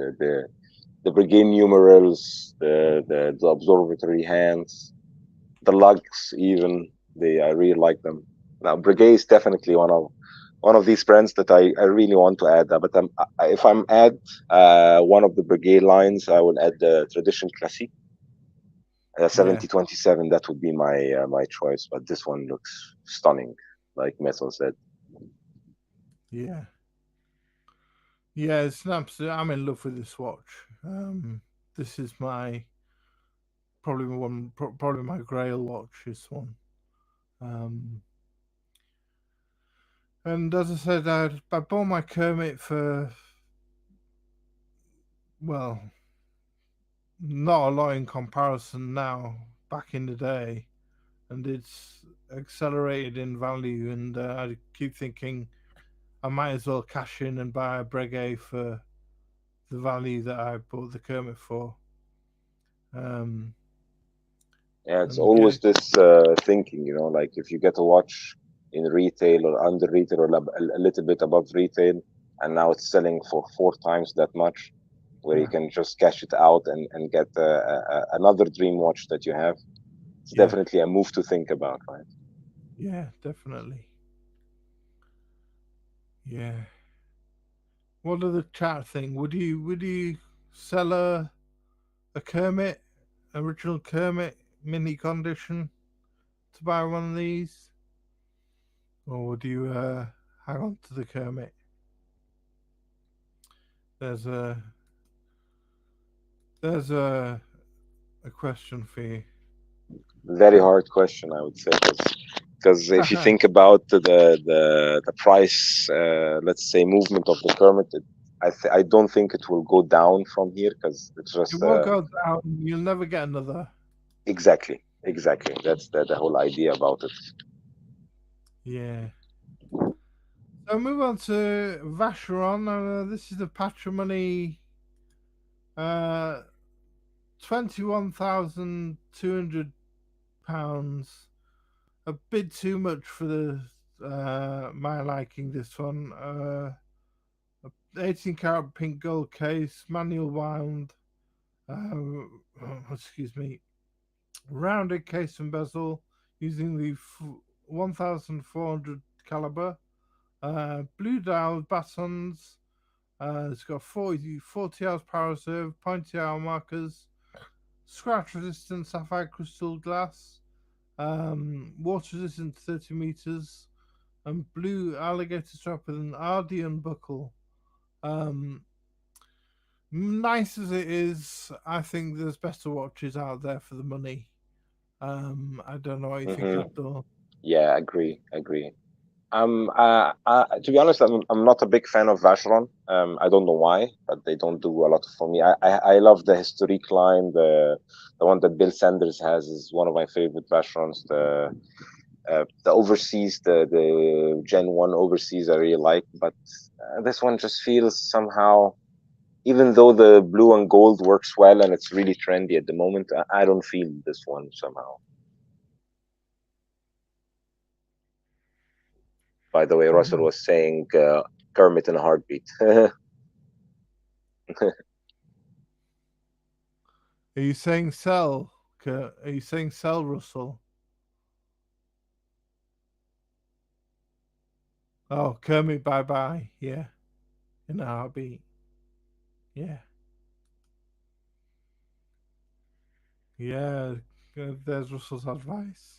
The Breguet numerals, the observatory hands, the lugs even. I really like them. Now Breguet is definitely one of these brands that I really want to add. But if I'm add one of the Breguet lines, I will add the Tradition Classique 7027. That would be my choice. But this one looks stunning, like Metal said. Yeah, it's an absolute. I'm in love with this watch. This is probably my Grail watch. This one. And as I said, I bought my Kermit for, well, not a lot in comparison now, back in the day, and it's accelerated in value, and I keep thinking I might as well cash in and buy a Breguet for the value that I bought the Kermit for. Yeah, it's always this thinking, like if you get a watch in retail or under retail or a little bit above retail, and now it's selling for 4 times that much, where you can just cash it out and get another dream watch that you have. It's definitely a move to think about, right? Yeah, definitely. Yeah. What are the chat thing? Would you sell a Kermit, original Kermit mini condition, to buy one of these, or would you hang on to the Kermit? There's a question for you. Very hard question, I would say, because if you think about the price, let's say movement of the Kermit, I don't think it will go down from here, because it's just it won't go down. You'll never get another. Exactly. That's the whole idea about it. Yeah. So move on to Vacheron. This is the Patrimony. £21,200. A bit too much for my liking. This one. 18 karat pink gold case, manual wound. Excuse me. Rounded case and bezel using the 1400 caliber. Blue dial batons. It's got 40 hours power reserve, pointy hour markers, scratch resistant sapphire crystal glass, water resistant 30 meters, and blue alligator strap with an Ardean buckle. Nice as it is, I think there's better watches out there for the money. I don't know what you think, Abdul. Yeah, agree. To be honest, I'm not a big fan of Vacheron. I don't know why, but they don't do a lot for me. I love the Historique line. The one that Bill Sanders has is one of my favorite Vacherons. The overseas, the Gen 1 overseas, I really like, but this one just feels somehow, even though the blue and gold works well and it's really trendy at the moment, I don't feel this one somehow. By the way, Russell was saying Kermit in a heartbeat. Are you saying sell? Are you saying sell, Russell? Oh, Kermit, bye. Yeah. In a heartbeat. Yeah. Yeah. There's Russell's advice.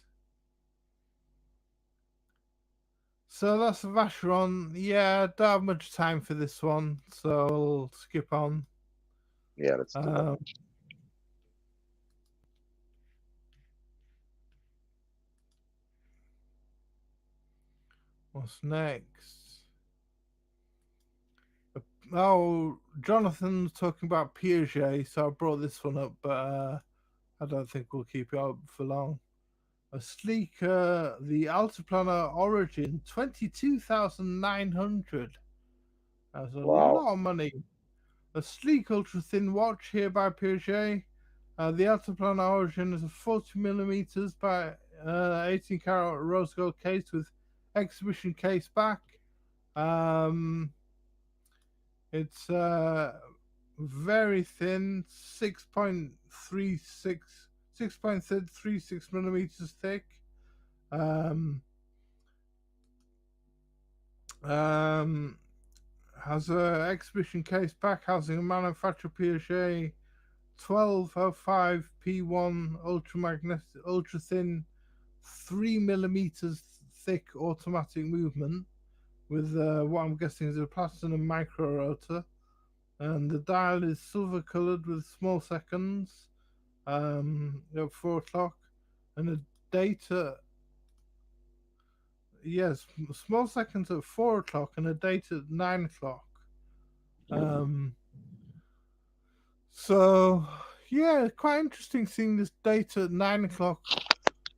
So that's the Vacheron. Yeah, I don't have much time for this one, so I'll skip on. Yeah, let's do that. What's next? Oh, Jonathan's talking about Piaget, so I brought this one up, but I don't think we'll keep it up for long. A sleeker, the Altiplano Origin, 22,900. That's a lot of money. A sleek ultra-thin watch here by Piaget. The Altiplano Origin is a 40 millimeters by 18 karat rose gold case with exhibition case back. It's very thin, 6.36 millimeters thick. Has a exhibition case back housing a manufacturer Piaget 1205 P1 ultra thin 3 millimeters thick automatic movement with what I'm guessing is a platinum micro rotor, and the dial is silver colored with small seconds at 4 o'clock and a date at small seconds at 4 o'clock and a date at 9 o'clock. So yeah, quite interesting seeing this date at 9 o'clock.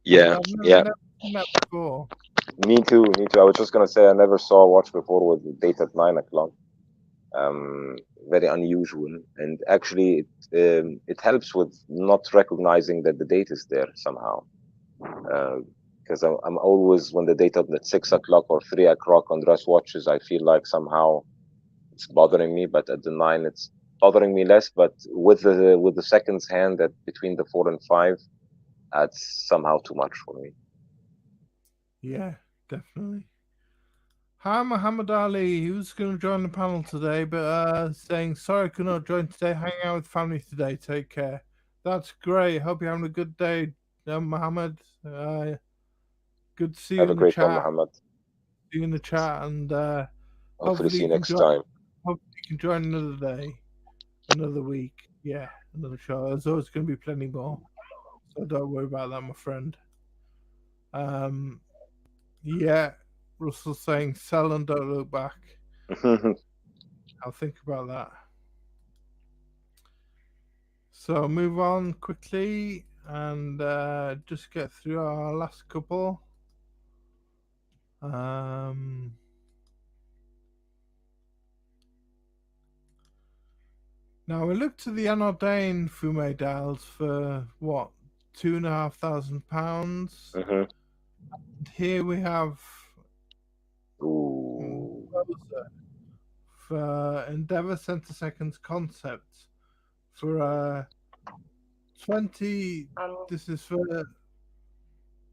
Yeah, I've never seen that before. Me too. I was just gonna say I never saw a watch before with the date at 9 o'clock. Very unusual, and actually it helps with not recognizing that the date is there somehow. Because I'm always, when the date at 6 o'clock or 3 o'clock on dress watches, I feel like somehow it's bothering me, but at the 9 it's bothering me less. But with the seconds hand at between the 4 and 5, that's somehow too much for me. Yeah, definitely. Hi, Muhammad Ali. He was going to join the panel today, but saying sorry I could not join today. Hang out with family today. Take care. That's great. Hope you're having a good day, Muhammad. Good to see you Have a in the great one, chat. Muhammad. See you in the chat, and Hopefully see you next join, time. hopefully you can join another day, another week. Yeah, another show. There's always going to be plenty more, so don't worry about that, my friend. Yeah, Russell's saying sell and don't look back. I'll think about that. So move on quickly and just get through our last couple. Now we look to the unordained Fume dials for what, £2,500. And here we have for Endeavour Centiseconds Concept for 20. This is for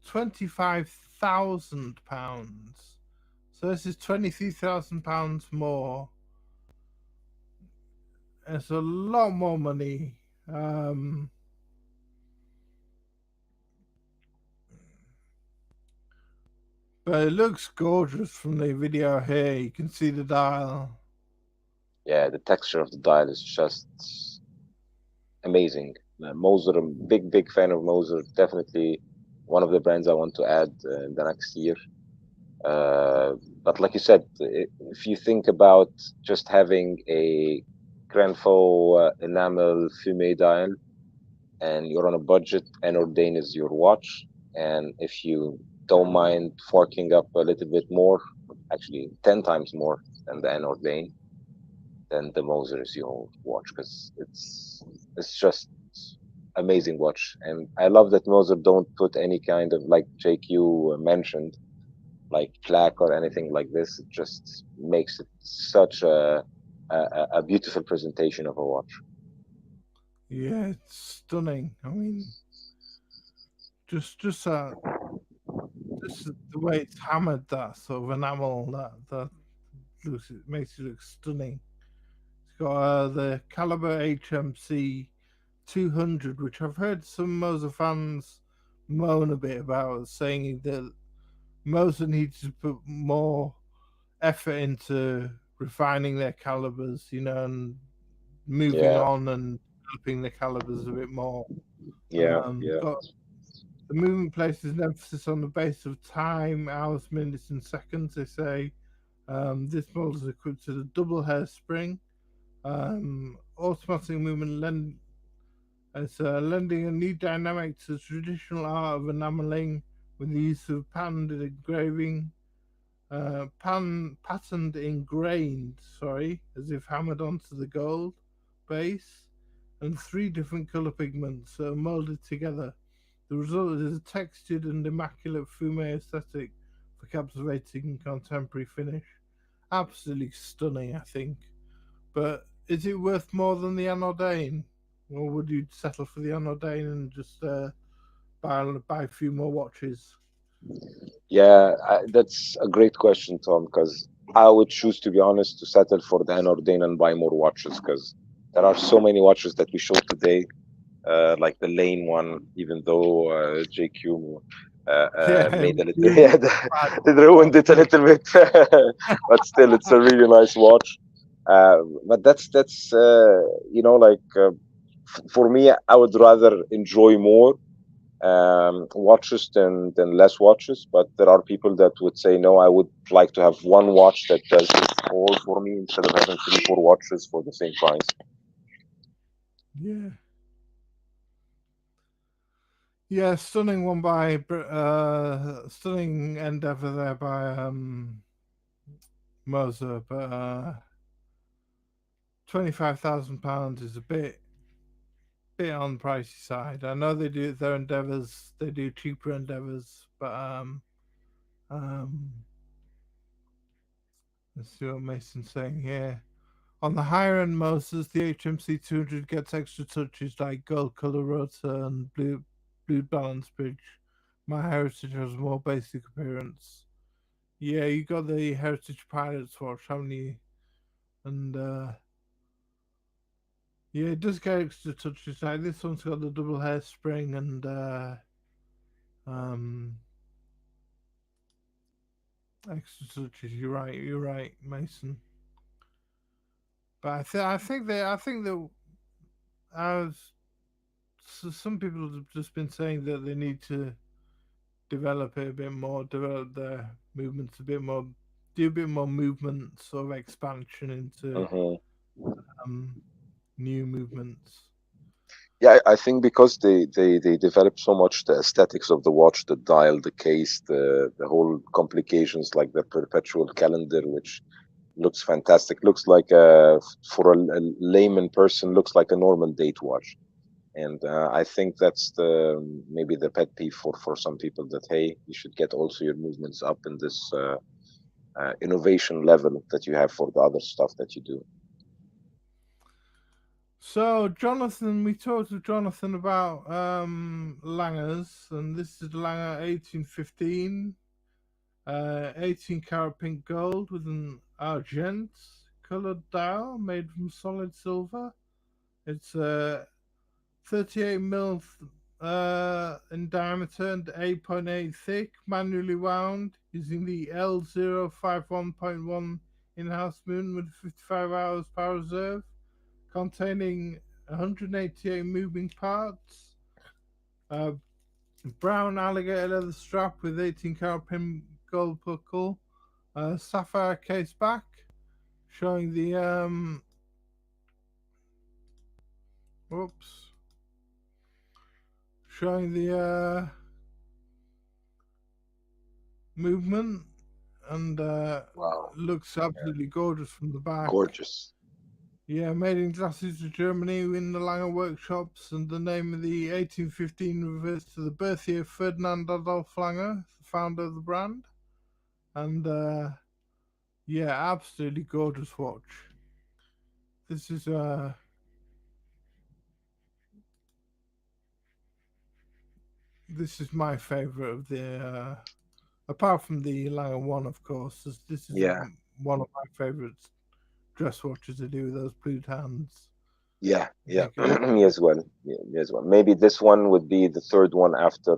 £25,000. So this is £23,000 more. It's a lot more money. But it looks gorgeous from the video here. You can see the dial. Yeah, the texture of the dial is just amazing. Moser, I'm big fan of Moser. Definitely one of the brands I want to add in the next year. But like you said, if you think about just having a Grand Faux enamel Fume dial, and you're on a budget, and Ordain is your watch, and if you don't mind forking up a little bit more, actually 10 times more than the Ordain, then the Moser is your watch, because it's just amazing watch. And I love that Moser don't put any kind of, like JQ mentioned, like plaque or anything like this. It just makes it such a beautiful presentation of a watch. Yeah, it's stunning. I mean, just the way it's hammered, that sort of enamel, that looks, it makes it look stunning. It's got the Caliber HMC 200, which I've heard some Moser fans moan a bit about, saying that Moser needs to put more effort into refining their calibers, and moving Yeah, on and developing the calibers a bit more. yeah. Got the movement places an emphasis on the base of time, hours, minutes, and seconds. They say this model is equipped with a double hairspring, automatic movement lending a new dynamic to the traditional art of enameling with the use of patterned engraving, patterned ingrained, as if hammered onto the gold base, and 3 different color pigments are molded together. The result is a textured and immaculate fume aesthetic for captivating contemporary finish. Absolutely stunning, I think. But is it worth more than the Anodane? Or would you settle for the Anodane and just buy a few more watches? Yeah, that's a great question, Tom, because I would choose, to be honest, to settle for the Anordain and buy more watches, because there are so many watches that we showed today, like the Lane one, even though JQ Yeah, made a little, really yeah, bad. it ruined it a little bit, but still, it's a really nice watch. But that's like for me, I would rather enjoy more watches than less watches. But there are people that would say, no, I would like to have one watch that does this all for me instead of having 3, 4 watches for the same price. Yeah. Yeah, stunning one by stunning endeavor there by Moser, but £25,000 is a bit on the pricey side. I know they do their endeavors, they do cheaper endeavors, but let's see what Mason's saying here. On the higher end Mosers, the HMC 200 gets extra touches like gold color rotor and blue balance bridge. My Heritage has a more basic appearance. Yeah, you got the Heritage Pirates watch, haven't you? And yeah, it does get extra touches. Like this one's got the double hairspring and extra touches. You're right, Mason. But I think that as some people have just been saying that they need to develop it a bit more, develop their movements a bit more, do a bit more movement sort of expansion into Mhm. new movements. Yeah, I think because they develop so much the aesthetics of the watch, the dial, the case, the whole complications like the perpetual calendar, which looks fantastic. Looks like for a layman person, looks like a normal date watch. And I think that's maybe the pet peeve for some people, that hey, you should get also your movements up in this innovation level that you have for the other stuff that you do. So Jonathan, we talked to Jonathan about Langers, and this is Langer 1815, 18 karat pink gold with an argent colored dial made from solid silver. It's 38 mil in diameter and 8.8 thick, manually wound using the L051.1 in-house moon with 55 hours power reserve, containing 188 moving parts. Brown alligator leather strap with 18 karat pin gold buckle. Sapphire case back, showing the whoops, showing the movement, and Wow, looks absolutely gorgeous from the back. gorgeous. Yeah, made in Glasgow, Germany, in the Langer workshops, and the name of the 1815 refers to the birth year of Ferdinand Adolf Langer, the founder of the brand. And yeah, absolutely gorgeous watch. This is my favorite of the apart from the Langer one, of course. This is Yeah, one of my favorites dress watches to do with those blue hands. Yeah, yeah, think, me as well. Yeah, me as well. Maybe this one would be the third one after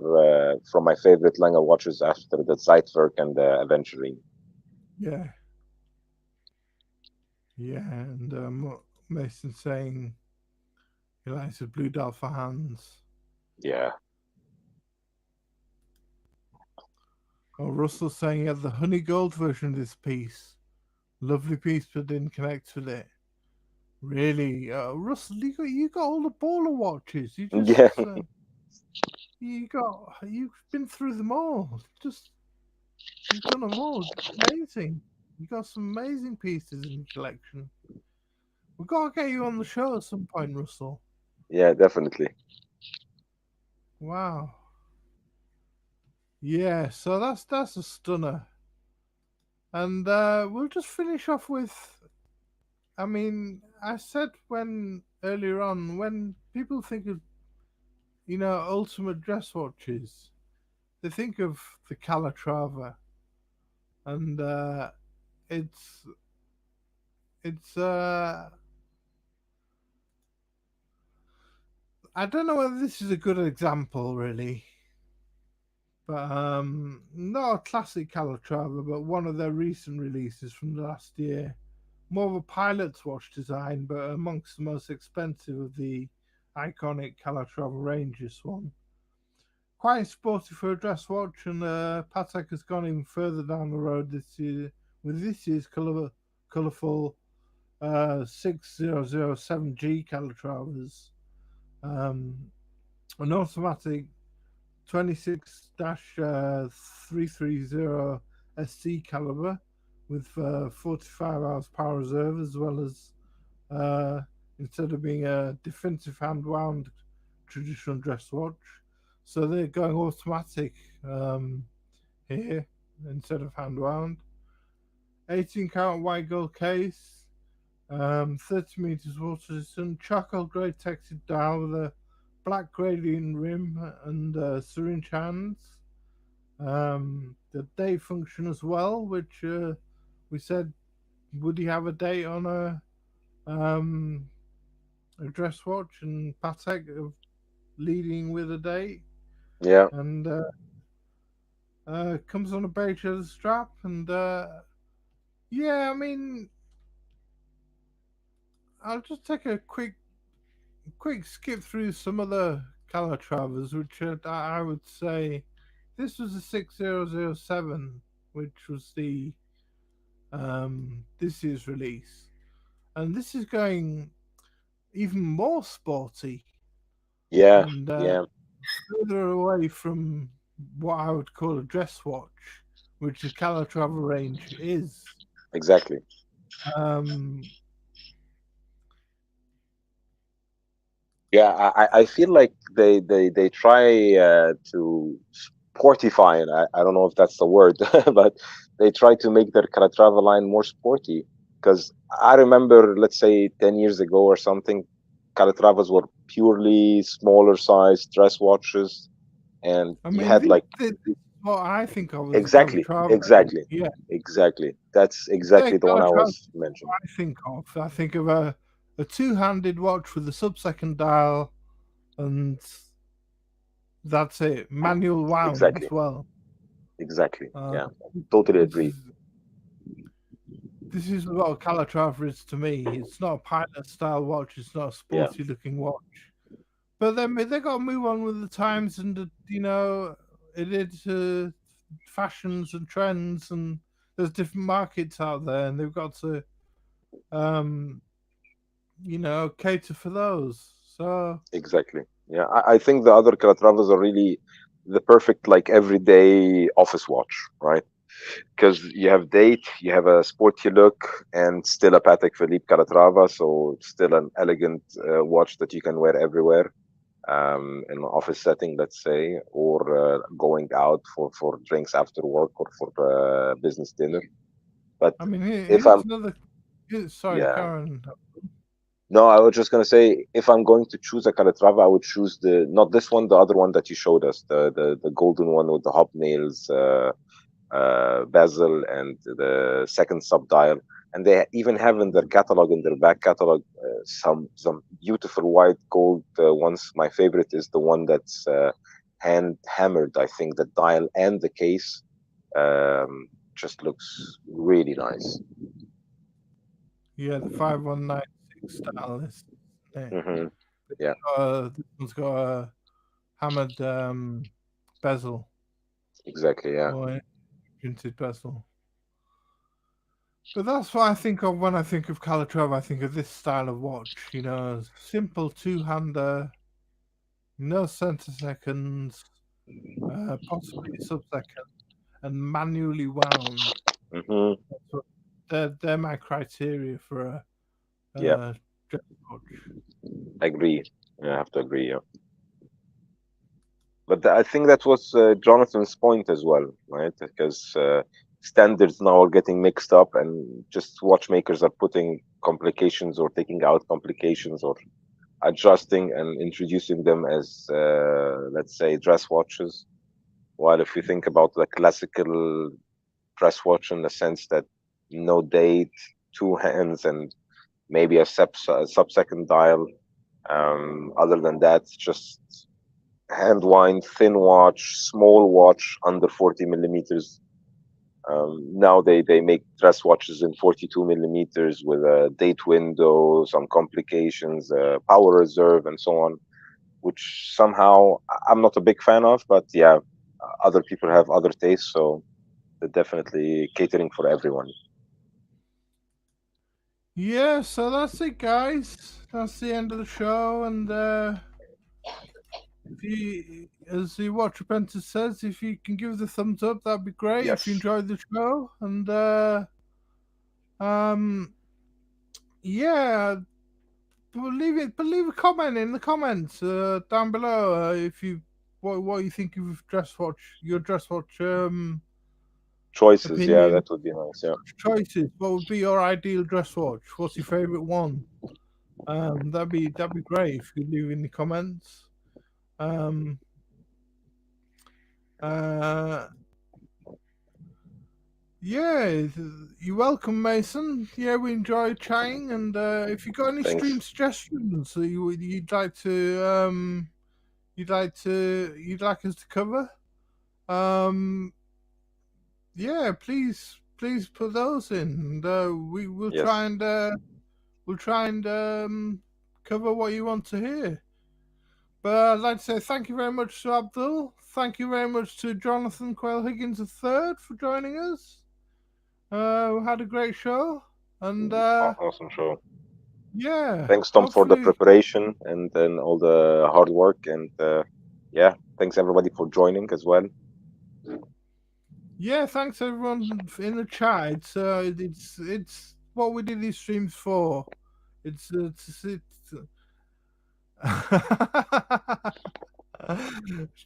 from my favorite Lange watches after the Zeitwerk and the Aventurine. yeah, yeah. And Mason saying he likes the Blue Dial for hands. Yeah, Oh, Russell saying he had the honey gold version of this piece. Lovely piece, but didn't connect with it. Really, Russell, you got all the baller watches. You just yeah, you've been through them all. You've done them all. Amazing. You got some amazing pieces in your collection. We've got to get you on the show at some point, Russell. yeah, definitely. Wow. Yeah, so that's a stunner. And we'll just finish off with, I mean, I said earlier on, when people think of, ultimate dress watches, they think of the Calatrava. And it's I don't know whether this is a good example, really, but not a classic Calatrava, but one of their recent releases from the last year. More of a pilot's watch design, but amongst the most expensive of the iconic Calatrava range, this one. Quite sporty for a dress watch, and Patek has gone even further down the road this year with this year's colourful 6007G Calatravas. An automatic 26-330 SC caliber with 45 hours power reserve, as well as instead of being a defensive hand wound traditional dress watch, so they're going automatic here instead of hand wound. 18-karat white gold case, 30 meters water resistant, charcoal grey textured dial with a black gradient rim and syringe hands. The date function as well, which we said, would he have a date on a dress watch, and Patek leading with a date. Yeah, And comes on a beige leather strap, and yeah, I mean, I'll just take a quick skip through some other Calatravas, which I would say this was a 6007, which was the this year's release, and this is going even more sporty yeah, and yeah, further away from what I would call a dress watch, which the Calatrava range is. exactly. Yeah, I feel like they try to sportify, and I don't know if that's the word, but they try to make their Calatrava line more sporty. Because I remember, let's say 10 years ago or something, Calatravas were purely smaller size dress watches, and I you mean, had like this is what I think of as a exactly, Calatrava. exactly, Yeah, exactly. That's you say exactly the one I Calatrava, was mentioning. I think of. I think of a two-handed watch with a sub-second dial, and that's it. Manual wound Exactly, as well. exactly. Uh, Yeah, totally this agree. is this is what a Calatrava is to me. It's not a pilot style watch. It's not a Yeah, sporty looking watch. But then they got to move on with the times, and it is fashions and trends, and there's different markets out there, and they've got to um cater for those. So exactly. Yeah, I think the other Calatravas are really the perfect like everyday office watch, right? Because you have date, you have a sporty look, and still a Patek Philippe Calatrava, so still an elegant watch that you can wear everywhere, in an office setting, let's say, or going out for drinks after work or for business dinner. But I mean, if here's I'm, another. Sorry, yeah, Karen. no, I was just gonna say if I'm going to choose a Calatrava, I would choose the not this one, the other one that you showed us, the golden one with the hobnails. Bezel and the second sub dial. and they even have in their catalog, in their back catalog, some beautiful white gold ones. My favorite is the one that's hand hammered. I think the dial and the case just looks really nice. Yeah, the 5196 style is. Hmm. Yeah. This one's got a hammered bezel. Exactly. Yeah. Or printed bezel. But that's what I think of when I think of Calatrava. I think of this style of watch. You know, simple two-hander, no center seconds, possibly a sub-second, and manually wound. Hmm. They're my criteria for a Yeah. dress watch. I agree. Yeah, I have to agree. Yeah. But I think that was Jonathan's point as well, right? Because standards now are getting mixed up, and just watchmakers are putting complications or taking out complications or adjusting and introducing them as, let's say, dress watches. While if you think about the classical dress watch in the sense that no date, two hands, and maybe a sub-second dial. Other than that, just hand wind, thin watch, small watch under 40 millimeters. Now they make dress watches in 42 millimeters with a date window, some complications, power reserve, and so on, which somehow I'm not a big fan of. But yeah, other people have other tastes, so they're definitely catering for everyone. Yeah, so that's it, guys. That's the end of the show. And if you, as the Watch Apprentice says, if you can give the thumbs up, that'd be great. If you Yes. enjoyed the show, and yeah, leave a comment in the comments down below if you what you think of your dress watch Choices, yeah, opinion, that would be nice. Yeah. choices. What would be your ideal dress watch? What's your favorite one? That'd be great if you could leave in the comments. Yeah, you're welcome, Mason. Yeah, we enjoyed chatting, and if you got any Thanks. stream suggestions that you'd like us to cover, yeah, please put those in, and we'll Yes. try and cover what you want to hear. But I'd like to say thank you very much to Abdul. Thank you very much to Jonathan Quayle Higgins III for joining us. We had a great show, and Awesome show. yeah. Thanks, Tom, for the hopefully- preparation and then all the hard work. And yeah, thanks everybody for joining as well. Yeah, thanks everyone in the chat. It's what we did these streams for. It's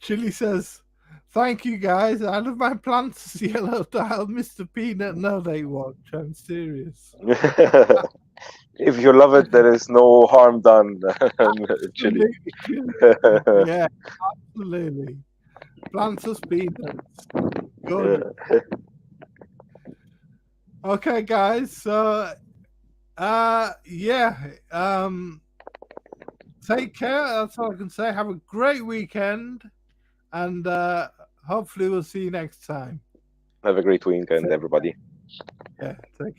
Chili says, "Thank you guys. I love my plants, yellow dial, Mr. Peanut. No, they watch. I'm serious." If you love it, there is no harm done. Chili. Yeah, absolutely. Plants us peanuts. Good. Okay, guys. So, yeah. Take care. That's all I can say. Have a great weekend, and hopefully we'll see you next time. Have a great weekend, everybody. Yeah, take care.